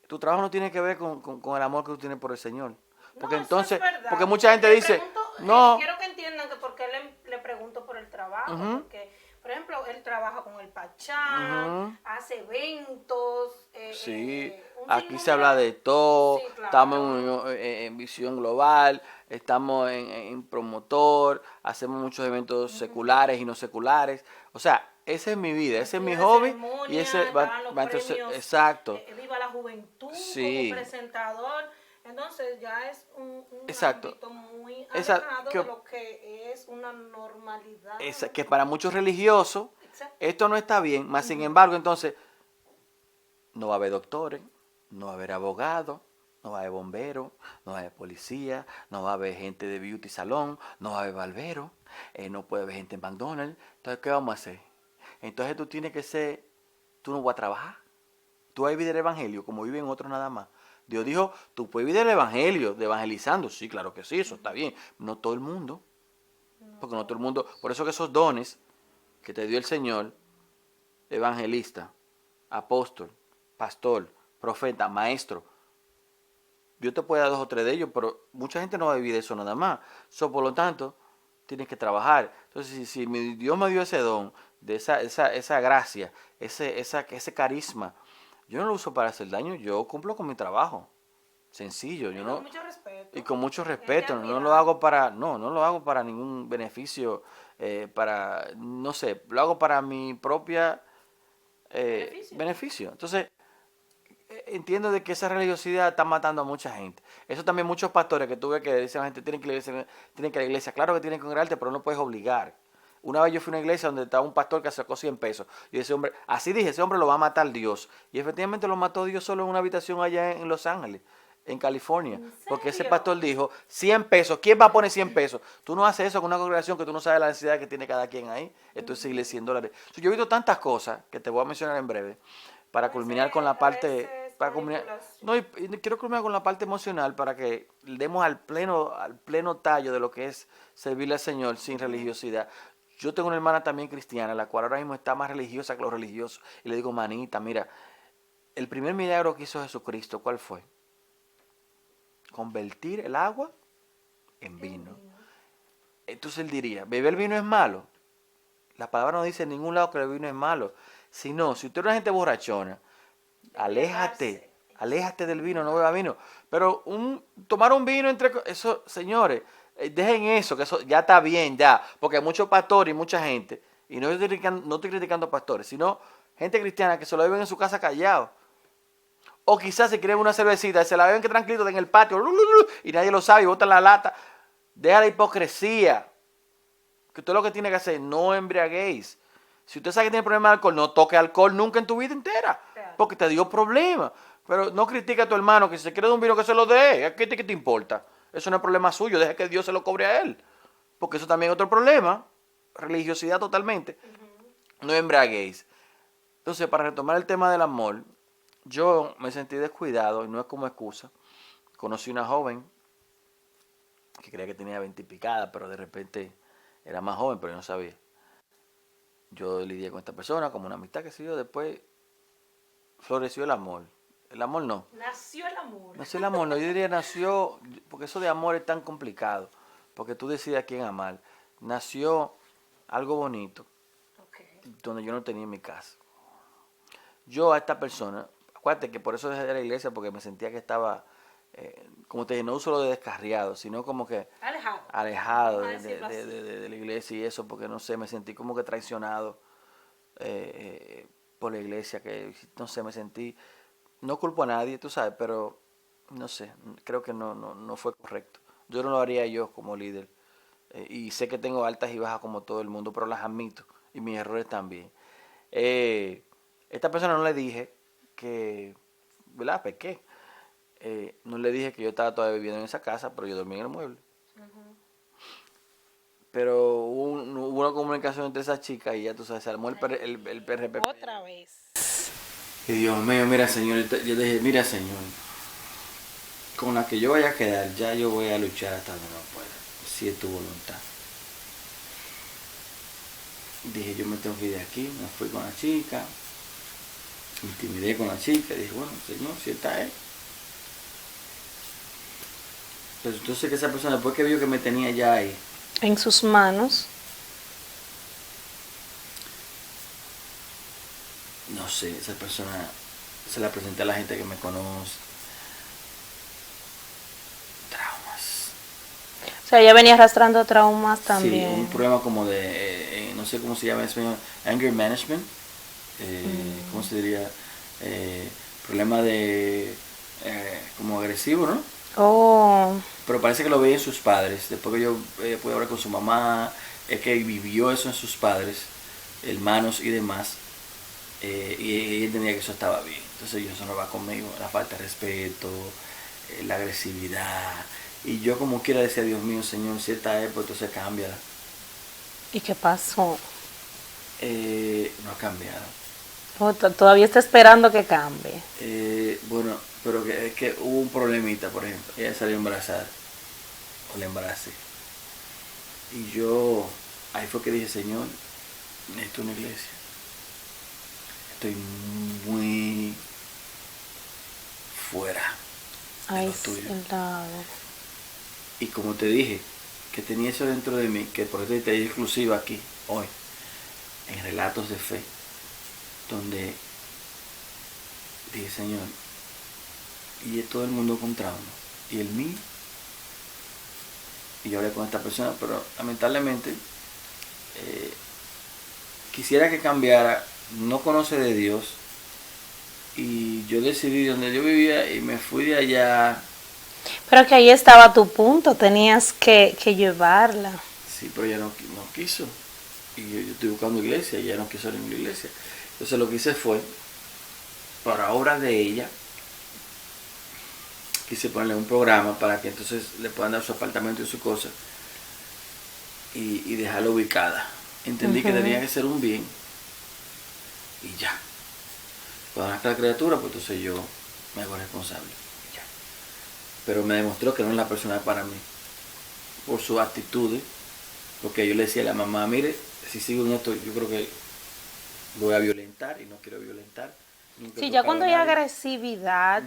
Tu trabajo no tiene que ver con el amor que tú tienes por el Señor. Porque No, eso es entonces, porque verdad. mucha gente Le dice, pregunto, no, quiero que entiendan que por qué le pregunto por el trabajo, ujú, porque, por ejemplo, él trabaja con el Pachá, ujú, hace eventos, sí, un aquí se sinnúmero habla de todo, sí, estamos claro. en visión global, estamos en promotor, hacemos muchos eventos Ujú. seculares y no seculares. O sea, esa es mi vida, ese es mi Estudios de hobby y ese ceremonia, va, dan los va entonces, premios exacto, Viva la Juventud como sí, presentador. Entonces ya es un exacto. ámbito muy Esa, alejado de que, lo que es una normalidad. que para muchos religiosos Exacto. esto no está bien, más sin Ujú. embargo, entonces no va a haber doctores, no va a haber abogados, no va a haber bomberos, no va a haber policía, no va a haber gente de beauty salón, no va a haber barbero, no puede haber gente en McDonald's. Entonces, ¿qué vamos a hacer? Entonces tú tienes que ser, tú no vas a trabajar, tú vas a vivir el evangelio como viven otros nada más. Dios dijo, tú puedes vivir el evangelio, de evangelizando, sí, claro que sí, eso está bien, no todo el mundo, No porque no todo el mundo, todos. por eso que esos dones que te dio el Señor, evangelista, apóstol, pastor, profeta, maestro. Yo te puedo dar dos o tres de ellos, pero mucha gente no va a vivir de eso nada más. Por lo tanto, tienes que trabajar. Entonces, si Dios me dio ese don, de esa gracia, ese carisma, yo no lo uso para hacer daño, yo cumplo con mi trabajo. Sencillo, yo Y con no, mucho y respeto. con mucho Es de respeto, no lo admirar. hago para, no lo hago para ningún beneficio, no sé, lo hago para mi propia Beneficio. beneficio. Entonces, entiendo de que esa religiosidad está matando a mucha gente. Eso también muchos pastores que tuve que dicen a la gente, tienen que ir a la iglesia. Claro que tienen que congregarte, pero no puedes obligar. Una vez yo fui a una iglesia donde estaba un pastor que sacó 100 pesos. Y ese hombre, así dije, ese hombre lo va a matar Dios. Y efectivamente lo mató Dios solo en una habitación allá en Los Ángeles, en California. ¿En Porque ese serio? pastor dijo, 100 pesos, ¿quién va a poner 100 pesos? Tú no haces eso con una congregación que tú no sabes la necesidad que tiene cada quien ahí. Entonces, Ujú. seguirle $100. Yo he visto tantas cosas que te voy a mencionar en breve para culminar con la A parte, veces para culminar, manipulación. no, y quiero culminar con la parte emocional para que demos al pleno tallo de lo que es servirle al Señor sin Ujú. religiosidad. Yo tengo una hermana también cristiana, la cual ahora mismo está más religiosa que los religiosos. Y le digo, manita, mira, el primer milagro que hizo Jesucristo, ¿cuál fue? Convertir el agua en En vino. vino. Entonces él diría, ¿beber vino es malo? La palabra no dice en ningún lado que el vino es malo. Si no, si usted es una gente borrachona, aléjate, Embriagarse. aléjate del vino, no Ujú. beba vino. Pero tomar un vino eso, señores, dejen eso, que eso ya está bien, ya. Porque hay muchos pastores y mucha gente, y no estoy criticando pastores, sino gente cristiana que se lo beben en su casa callado. O quizás se quieren una cervecita y se la beben que tranquilo en el patio, y nadie lo sabe y botan la lata. Deja la hipocresía. Que usted lo que tiene que hacer, no embriaguéis. Si usted sabe que tiene problemas de alcohol, no toque alcohol nunca en tu vida entera. Claro. Porque te dio problemas. Pero no critica a tu hermano que si se quiere de un vino que se lo dé. ¿Qué te importa? Eso no es problema suyo. Deja que Dios se lo cobre a él. Porque eso también es otro problema. Religiosidad totalmente. Ujú. No embriaguéis. Entonces, para retomar el tema del amor, yo me sentí descuidado y no es como excusa. Conocí una joven que creía que tenía 20 y picada, pero de repente era más joven, pero yo no sabía. Yo lidié con esta persona como una amistad, que sé yo, después floreció el amor. El amor no. Nació el amor. Nació el amor, no, yo diría nació, porque eso de amor es tan complicado, porque tú decides a quién amar. Nació algo bonito, Ok. donde yo no tenía en mi casa. Yo a esta persona, acuérdate que por eso dejé de la iglesia, porque me sentía que estaba, como te dije, no solo de descarriado, sino como que Alejado. alejado Vamos a de, de- decirlo de- así. de- de la iglesia y eso, porque no sé, me sentí como que traicionado por la iglesia, que no sé, me sentí, no culpo a nadie, tú sabes, pero no sé, creo que no fue correcto. Yo no lo haría yo como líder. Y sé que tengo altas y bajas como todo el mundo, pero las admito, y mis errores también. Eh, Esta persona no le dije que, ¿verdad? Pequé. no le dije que yo estaba todavía viviendo en esa casa, pero yo dormía en el mueble. Pero hubo una comunicación entre esa chica y ya tú sabes, se armó el PRP. Otra vez. Y Dios mío, mira señor, yo le dije, mira señor, con la que yo vaya a quedar, ya yo voy a luchar hasta donde no pueda, si es tu voluntad. Dije, yo me tengo que ir de aquí, me fui con la chica, me intimidé con la chica, dije, bueno, señor, si está él. Pero entonces que esa persona, después que vio que me tenía ya ahí, En sus manos. no sé, esa persona se la presenté a la gente que me conoce. Traumas. O sea, ella venía arrastrando traumas Sí, también. un problema como de, no sé cómo se llama en español, anger management. ¿Cómo se diría? Problema de, como agresivo, ¿no? Oh, Pero parece que lo veía en sus padres. Después que yo pude hablar con su mamá, es que vivió eso en sus padres, hermanos y demás. Y ella entendía que eso estaba bien. Entonces eso no va conmigo. La falta de respeto, la agresividad. Y yo como quiera decía, Dios mío, Señor, si esta es, pues entonces cámbiala. ¿y qué pasó? No ha cambiado. Oh, todavía está esperando que cambie. Bueno, pero es que hubo un problemita, por ejemplo. Ella salió embarazada. O la embaracé. Y yo, ahí fue que dije, Señor, necesito una iglesia. Estoy muy fuera de Ay, lo tuyo. claro. Y como te dije, que tenía eso dentro de mí, que por eso te dije exclusiva aquí, hoy, en Relatos de Fe, donde dije, Señor, y es todo el mundo contra uno, y el mío. Y yo hablé con esta persona, pero lamentablemente quisiera que cambiara, no conoce de Dios, y yo decidí donde yo vivía y me fui de allá. Pero que ahí estaba tu punto, tenías que llevarla. Sí, pero ella no quiso. Y yo estoy buscando iglesia y ella no quiso ir a la iglesia. Entonces lo que hice fue, para obra de ella, quise ponerle un programa para que entonces le puedan dar su apartamento y su cosa y dejarla ubicada. Entendí que tenía que ser un bien y ya. Cuando nazca la criatura, pues entonces yo me hago responsable. Y ya. Pero me demostró que no es la persona para mí. Por sus actitudes, porque yo le decía a la mamá, mire, si sigo en esto, yo creo que voy a violentar y no quiero violentar. Sí, ya cuando hay agresividad,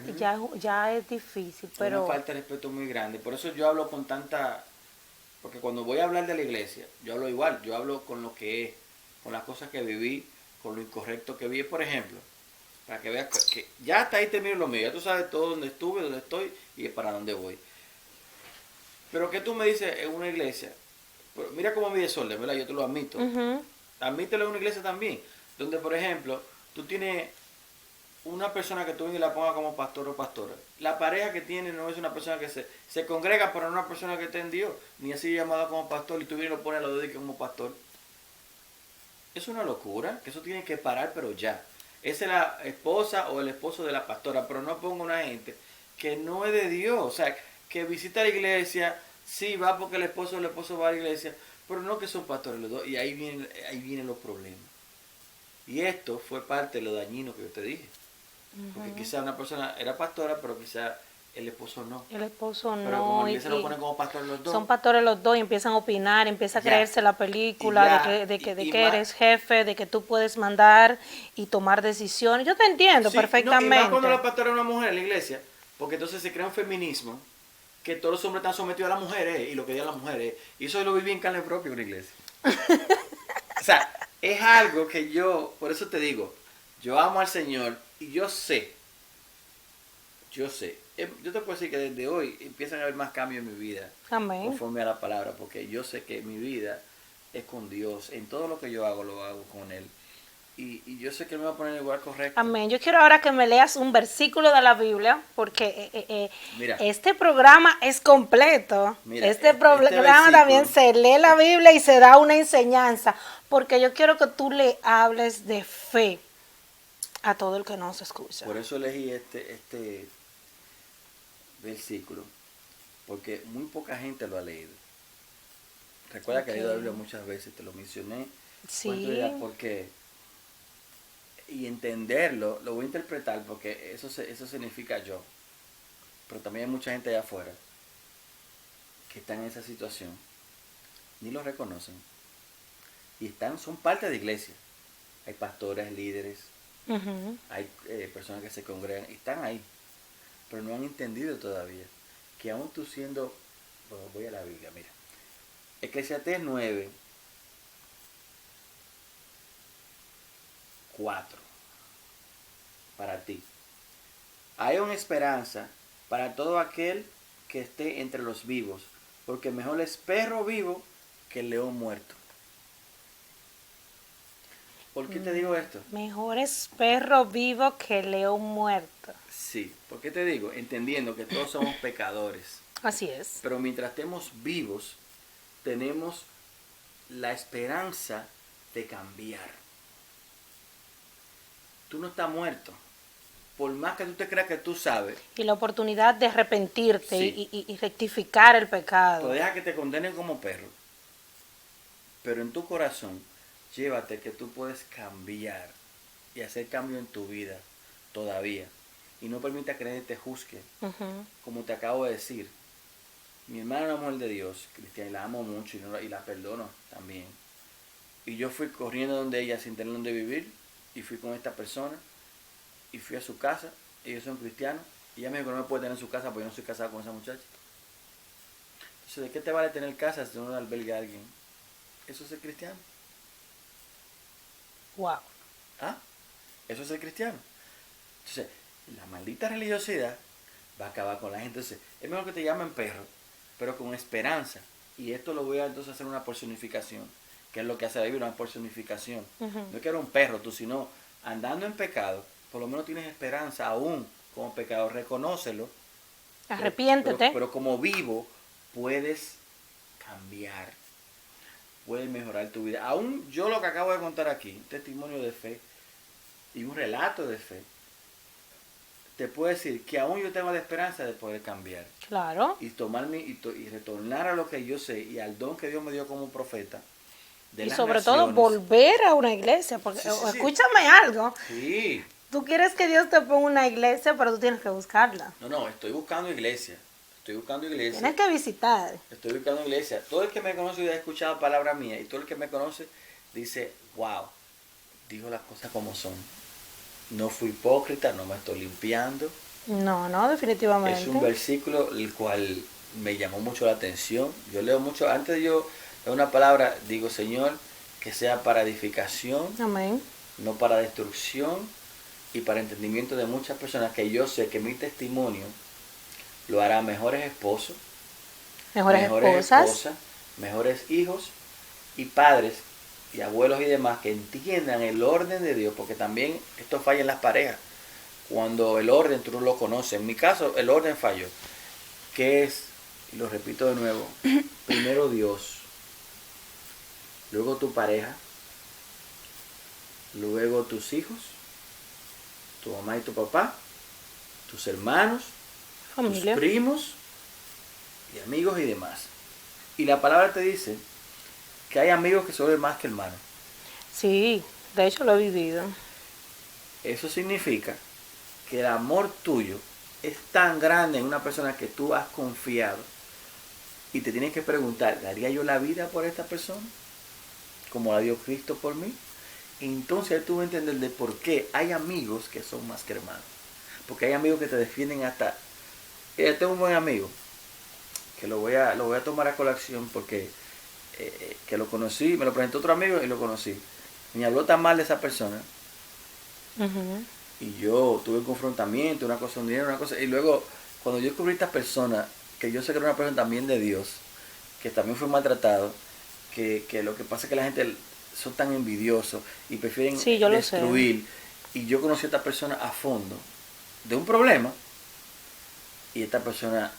ya es difícil, Una pero falta de respeto muy grande. Por eso yo hablo con tanta... Porque cuando voy a hablar de la iglesia, yo hablo igual. Yo hablo con lo que es, con las cosas que viví, con lo incorrecto que vi. Por ejemplo, para que veas que ya hasta ahí termino lo mío. Ya tú sabes todo dónde estuve, dónde estoy y para dónde voy. Pero que tú me dices en una iglesia, mira cómo mi desorden, ¿verdad? Yo te lo admito. Admítelo en una iglesia también. Donde, por ejemplo, tú tienes una persona que tú vienes y la ponga como pastor o pastora. La pareja que tiene no es una persona que se congrega, pero no es una persona que está en Dios, ni así llamada como pastor, y tú vienes y lo pones a los dos como pastor. Es una locura, que eso tiene que parar, pero ya. Esa es la esposa o el esposo de la pastora, pero no ponga una gente que no es de Dios, o sea, que visita la iglesia, sí va porque el esposo va a la iglesia, pero no que son pastores los dos, y ahí vienen los problemas. Y esto fue parte de lo dañino que yo te dije. Porque quizá una persona era pastora, pero quizá el esposo no. el esposo Pero como no. la iglesia lo ponen como pastores los dos. Son pastores los dos y empiezan a opinar, empieza a Ya. creerse la película Ya. de que Y eres jefe, de que tú puedes mandar y tomar decisiones. Yo te entiendo Sí, perfectamente. No, y más cuando la pastora es una mujer en la iglesia, porque entonces se crea un feminismo que todos los hombres están sometidos a las mujeres y lo que digan las mujeres. Y eso yo lo viví en carne propia en una iglesia. O sea, es algo que yo, por eso te digo, yo amo al Señor y yo sé, yo te puedo decir que desde hoy empiezan a haber más cambios en mi vida. Amén. Conforme a la palabra, porque yo sé que mi vida es con Dios. En todo lo que yo hago, lo hago con Él. Y yo sé que Él me va a poner en el lugar correcto. Amén. Yo quiero ahora que me leas un versículo de la Biblia, porque Mira, este programa es completo. Mira, este programa versículo, también se lee la Biblia y se da una enseñanza, porque yo quiero que tú le hables de fe a todo el que nos escucha. Por eso elegí versículo, porque muy poca gente lo ha leído. Recuerda que he leído la Biblia muchas veces, te lo mencioné. Sí. Porque y entenderlo, lo voy a interpretar porque eso significa yo. Pero también hay mucha gente allá afuera que está en esa situación, ni lo reconocen. Y son parte de iglesia. Hay pastores, líderes, Ujú. hay personas que se congregan y están ahí, pero no han entendido todavía que aún tú siendo, bueno, voy a la Biblia, mira. Eclesiastés 9, 4, para ti. Hay una esperanza para todo aquel que esté entre los vivos, porque mejor es perro vivo que el león muerto. ¿Por qué te digo esto? Mejor es perro vivo que león muerto. Sí, ¿por qué te digo? Entendiendo que todos somos pecadores, Así es. pero mientras estemos vivos, tenemos la esperanza de cambiar. Tú no estás muerto. Por más que tú te creas que tú sabes, Y la oportunidad de arrepentirte sí, y rectificar el tú pecado. dejas que te condenen como perro, pero en tu corazón llévate que tú puedes cambiar y hacer cambio en tu vida todavía. Y no permita que nadie te juzgue. Ujú. Como te acabo de decir, mi hermana es una mujer de Dios, cristiana, y la amo mucho y la perdono también. Y yo fui corriendo donde ella sin tener donde vivir y fui con esta persona y fui a su casa. Ellos son cristianos y ella me dijo que no me puede tener en su casa porque yo no soy casado con esa muchacha. Entonces, ¿de qué te vale tener casa si no alberga a alguien? Eso es ser cristiano. Wow. ¿Ah? Eso es ser cristiano. Entonces, la maldita religiosidad va a acabar con la gente. Entonces, es mejor que te llamen perro, pero con esperanza. Y esto lo voy a entonces hacer una personificación, que es lo que hace la Biblia, una personificación. Ujú. No es que eres un perro tú, sino andando en pecado, por lo menos tienes esperanza aún como pecador, reconócelo. Arrepiéntete. Pero como vivo puedes cambiar, puedes mejorar tu vida. Aún yo lo que acabo de contar aquí, un testimonio de fe y un relato de fe, te puedo decir que aún yo tengo la esperanza de poder cambiar Claro. y tomarme y retornar a lo que yo sé y al don que Dios me dio como profeta de Y las sobre todo naciones. volver a una iglesia. Porque Sí, sí, sí. escúchame algo. Sí. Tú quieres que Dios te ponga una iglesia, pero tú tienes que buscarla. No, estoy buscando iglesia. Estoy buscando iglesia. Tienes que visitar. Estoy buscando iglesia. Todo el que me conoce y ha escuchado palabra mía y todo el que me conoce dice, wow, dijo las cosas como son. No fui hipócrita, no me estoy limpiando. No, no, definitivamente. Es un versículo el cual me llamó mucho la atención. Yo leo mucho, antes de yo leer una palabra, digo, Señor, que sea para edificación, Amén. no para destrucción y para entendimiento de muchas personas, que yo sé que mi testimonio lo hará mejores esposos, Mejores esposas. esposas, mejores hijos y padres y abuelos y demás que entiendan el orden de Dios, porque también esto falla en las parejas. Cuando el orden tú no lo conoces, en mi caso el orden falló, que es, y lo repito de nuevo, primero Dios, luego tu pareja, luego tus hijos, tu mamá y tu papá, tus hermanos, Familia. tus primos y amigos y demás. Y la palabra te dice que hay amigos que se vuelven más que hermanos. Sí, de hecho lo he vivido. Eso significa que el amor tuyo es tan grande en una persona que tú has confiado y te tienes que preguntar, ¿daría yo la vida por esta persona? Como la dio Cristo por mí. Entonces tú vas a entender de por qué hay amigos que son más que hermanos. Porque hay amigos que te defienden hasta... tengo un buen amigo que lo voy a tomar a colación porque que lo conocí, me lo presentó otro amigo y lo conocí. Me habló tan mal de esa persona Ujú. y yo tuve un confrontamiento, una cosa, un dinero, una cosa. Y luego, cuando yo descubrí esta persona, que yo sé que era una persona también de Dios, que también fue maltratado, que lo que pasa es que la gente son tan envidiosos y prefieren Sí, yo lo sé. destruir. Y yo conocí a esta persona a fondo de un problema y esta persona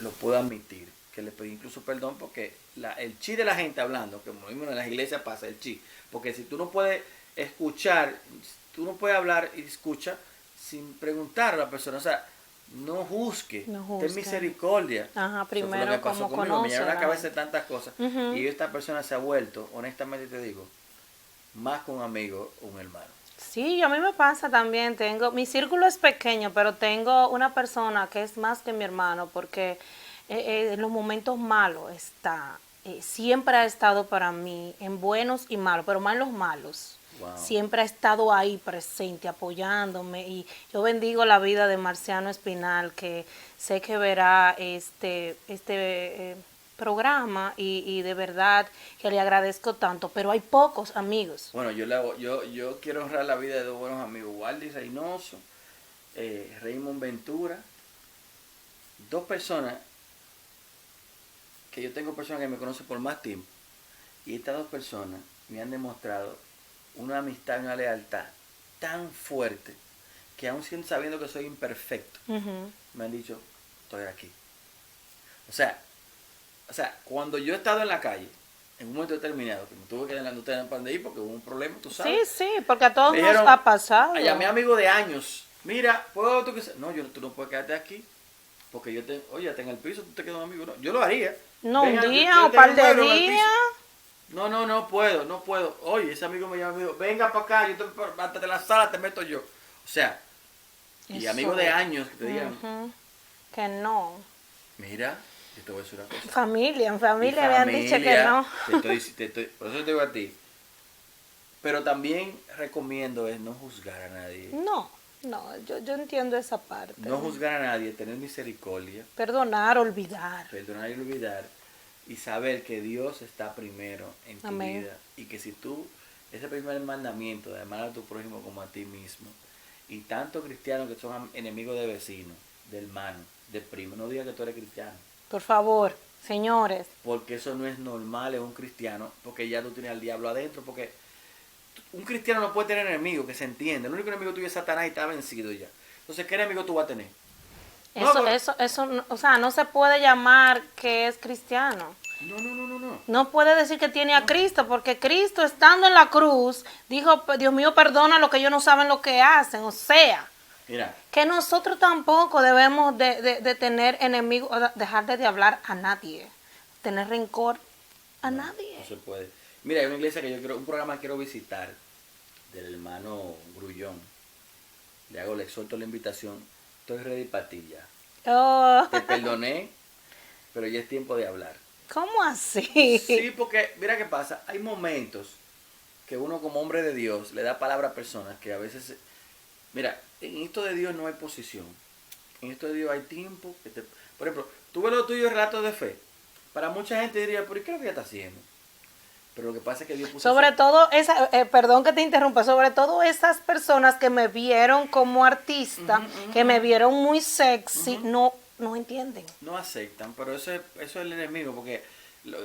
lo puedo admitir, que le pedí incluso perdón porque el chi de la gente hablando, que como mismo en las iglesias pasa el chi, porque si tú no puedes escuchar, tú no puedes hablar y escucha sin preguntar a la persona, o sea, no juzgue, No ten juzgue. misericordia. Ajá, Eso fue lo primero que pasó como conmigo, me conoce llenaron la la cabeza de gente. tantas cosas. Ujú. Y esta persona se ha vuelto, honestamente te digo, más que un amigo, un hermano. Sí, a mí me pasa también, mi círculo es pequeño, pero tengo una persona que es más que mi hermano, porque en los momentos malos siempre ha estado para mí, en buenos y malos, pero más en los malos. Wow. Siempre ha estado ahí presente, apoyándome, y yo bendigo la vida de Marciano Espinal, que sé que verá programa, y de verdad que le agradezco tanto, pero hay pocos amigos. Bueno, yo quiero honrar la vida de dos buenos amigos, Waldy Reynoso, Raymond Ventura, dos personas que yo tengo personas que me conocen por más tiempo, y estas dos personas me han demostrado una amistad y una lealtad tan fuerte que aún sabiendo que soy imperfecto, Ujú. me han dicho, estoy aquí. O sea, cuando yo he estado en la calle, en un momento determinado, que me tuve que no tener pan de ir porque hubo un problema, tú Sí, sabes. sí, porque a todos Me nos dijeron, ha pasado. llamé a amigo de años, mira, ¿puedo tú que se-?" No, tú no puedes quedarte aquí, porque oye, está en el piso, tú te quedas un amigo. No, yo lo haría. No, un Venga, día yo o tengo par un de mueble en el piso. días. No puedo. Oye, ese amigo me llama y me dijo, venga para acá, hasta de la sala te meto yo. O sea, y Eso. amigos de años que te digan, Ujú. Que no. mira, yo te voy a decir una cosa. En familia Mi me han dicho que no. por eso te digo a ti. Pero también recomiendo es no juzgar a nadie. No, yo entiendo esa parte. No juzgar a nadie, tener misericordia, Perdonar, olvidar. perdonar y olvidar. Y saber que Dios está primero en tu Amén. vida. Y que si tú, ese primer mandamiento de amar a tu prójimo como a ti mismo. Y tantos cristianos que son enemigos de vecinos, de hermanos, de primos. No digas que tú eres cristiano. Por favor, señores. Porque eso no es normal en un cristiano. Porque ya tú tienes al diablo adentro. Porque un cristiano no puede tener enemigos, que se entiende. El único enemigo tuyo es Satanás y está vencido ya. Entonces, ¿qué enemigo tú vas a tener? Eso, o sea, no se puede llamar que es cristiano. No. No puede decir que tiene a Cristo, porque Cristo, estando en la cruz, dijo, Dios mío, perdona lo que ellos no saben lo que hacen. O sea, Mira, que nosotros tampoco debemos de tener enemigos, dejar de hablar a nadie, tener rencor a nadie. no se puede. Mira, hay una iglesia que un programa que quiero visitar, del hermano Grullón. Le exhorto la invitación. Estoy ready para ti ya. Oh, Te perdoné, pero ya es tiempo de hablar. ¿cómo así? Sí, porque mira qué pasa. Hay momentos que uno como hombre de Dios le da palabra a personas que a veces... Mira, en esto de Dios no hay posición. En esto de Dios hay tiempo. Por ejemplo, tú ves lo tuyo, relatos de fe. Para mucha gente diría, ¿por qué lo que ella está haciendo? Pero lo que pasa es que Dios puso... Sobre todo, perdón que te interrumpa, sobre todo esas personas que me vieron como artista, que me vieron muy sexy, no entienden. No aceptan, pero eso es el enemigo, porque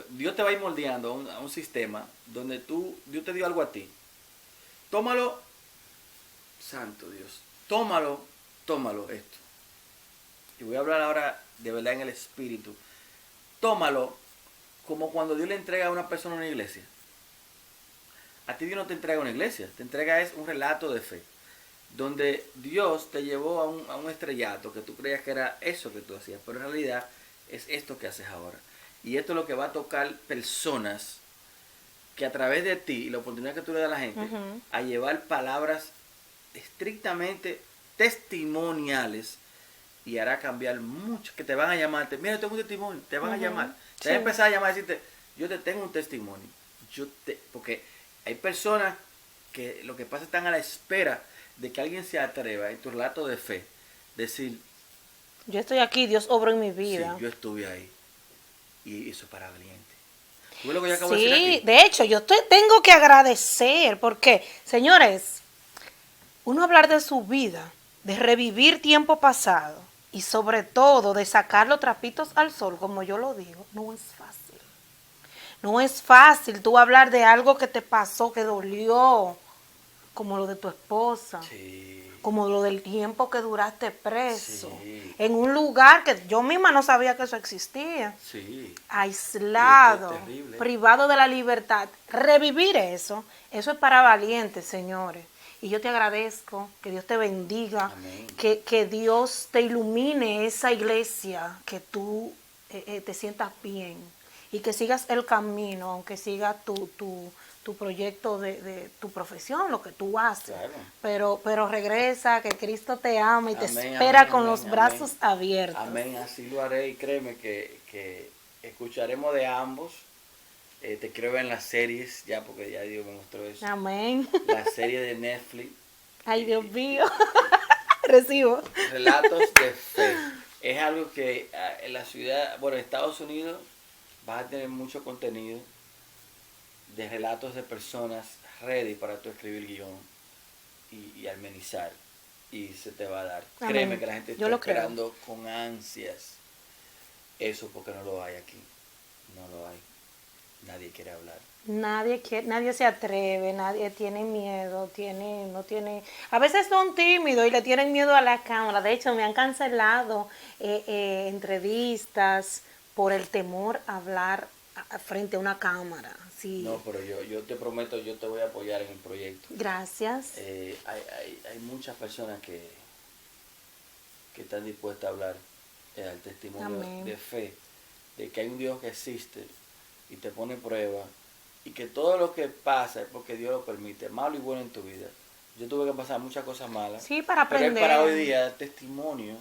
Dios te va a ir moldeando a un sistema donde Dios te dio algo a ti. Tómalo, santo Dios, tómalo esto. Y voy a hablar ahora de verdad en el espíritu. Tómalo como cuando Dios le entrega a una persona una iglesia. A ti Dios no te entrega una iglesia, te entrega es un relato de fe. Donde Dios te llevó a un estrellato que tú creías que era eso que tú hacías, pero en realidad es esto que haces ahora. Y esto es lo que va a tocar personas que a través de ti y la oportunidad que tú le das a la gente a llevar palabras estrictamente testimoniales y hará cambiar mucho, que te van a llamar, mira, tengo un testimonio, te van a llamar, te van a empezar a llamar y decirte, yo te tengo un testimonio, porque hay personas que lo que pasa están a la espera de que alguien se atreva en tu relato de fe, decir, Yo estoy aquí, Dios obra en mi vida. sí, yo estuve ahí, y eso es para valiente. ¿Tú ves lo que yo acabo de decir Sí, aquí? de hecho, tengo que agradecer, porque, señores, uno hablar de su vida, de revivir tiempo pasado y sobre todo de sacar los trapitos al sol, como yo lo digo, no es fácil. No es fácil tú hablar de algo que te pasó, que dolió, como lo de tu esposa, Sí, como lo del tiempo que duraste preso, Sí. en un lugar que yo misma no sabía que eso existía, sí. aislado, Y esto es terrible. privado de la libertad. Revivir eso es para valientes, señores. Y yo te agradezco, que Dios te bendiga, Amén. que Dios te ilumine esa iglesia, que tú te sientas bien y que sigas el camino, aunque sigas tu proyecto de tu profesión, lo que tú haces. Claro. Pero regresa, que Cristo te ama y te Amén, espera amén, con amén, los amén. brazos abiertos. Amén, así lo haré y créeme que escucharemos de ambos. Te quiero ver en las series, ya porque ya Dios me mostró eso. Amén. La serie de Netflix. Ay, Dios mío. Recibo. Relatos de fe. Es algo que en la ciudad, bueno, en Estados Unidos vas a tener mucho contenido de relatos de personas ready para tú escribir guión y amenizar. Y se te va a dar. Amén. Créeme que la gente Yo está lo creo. esperando con ansias eso porque no lo hay aquí. No lo hay. Nadie quiere hablar. Nadie se atreve, nadie tiene miedo, no tiene, a veces son tímidos y le tienen miedo a la cámara. De hecho, me han cancelado entrevistas por el temor a hablar frente a una cámara. Sí. No, pero yo te prometo, yo te voy a apoyar en el proyecto. Gracias. Hay muchas personas que están dispuestas a hablar al testimonio Amén. de fe, de que hay un Dios que existe y te pone prueba y que todo lo que pasa es porque Dios lo permite, malo y bueno en tu vida. Yo tuve que pasar muchas cosas malas. Sí, para aprender. Pero es para hoy día testimonio.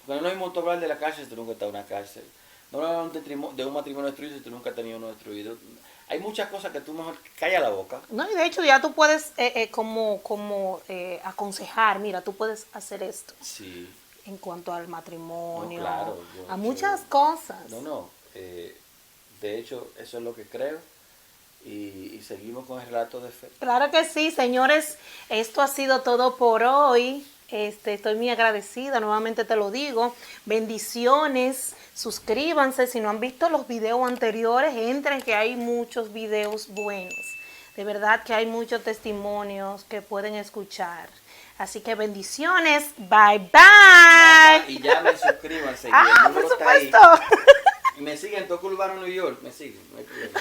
Porque no es mismo hablar de la cárcel si tú nunca estás en una cárcel. No hablar de un matrimonio destruido si tú nunca has tenido uno destruido. Hay muchas cosas que tú mejor calla la boca. No, y de hecho ya tú puedes aconsejar, mira, tú puedes hacer esto. Sí. En cuanto al matrimonio, No, claro, a muchas cosas. No. De hecho, eso es lo que creo. Y seguimos con el relato de fe. Claro que sí, señores. Esto ha sido todo por hoy. Estoy muy agradecida, nuevamente te lo digo. Bendiciones, suscríbanse. Si no han visto los videos anteriores, entren, que hay muchos videos buenos. De verdad que hay muchos testimonios que pueden escuchar. Así que bendiciones. Bye, bye. Y ya me suscríbanse. Ah, por supuesto. Y me siguen, Toco Urbano New York. Me siguen, no hay problema.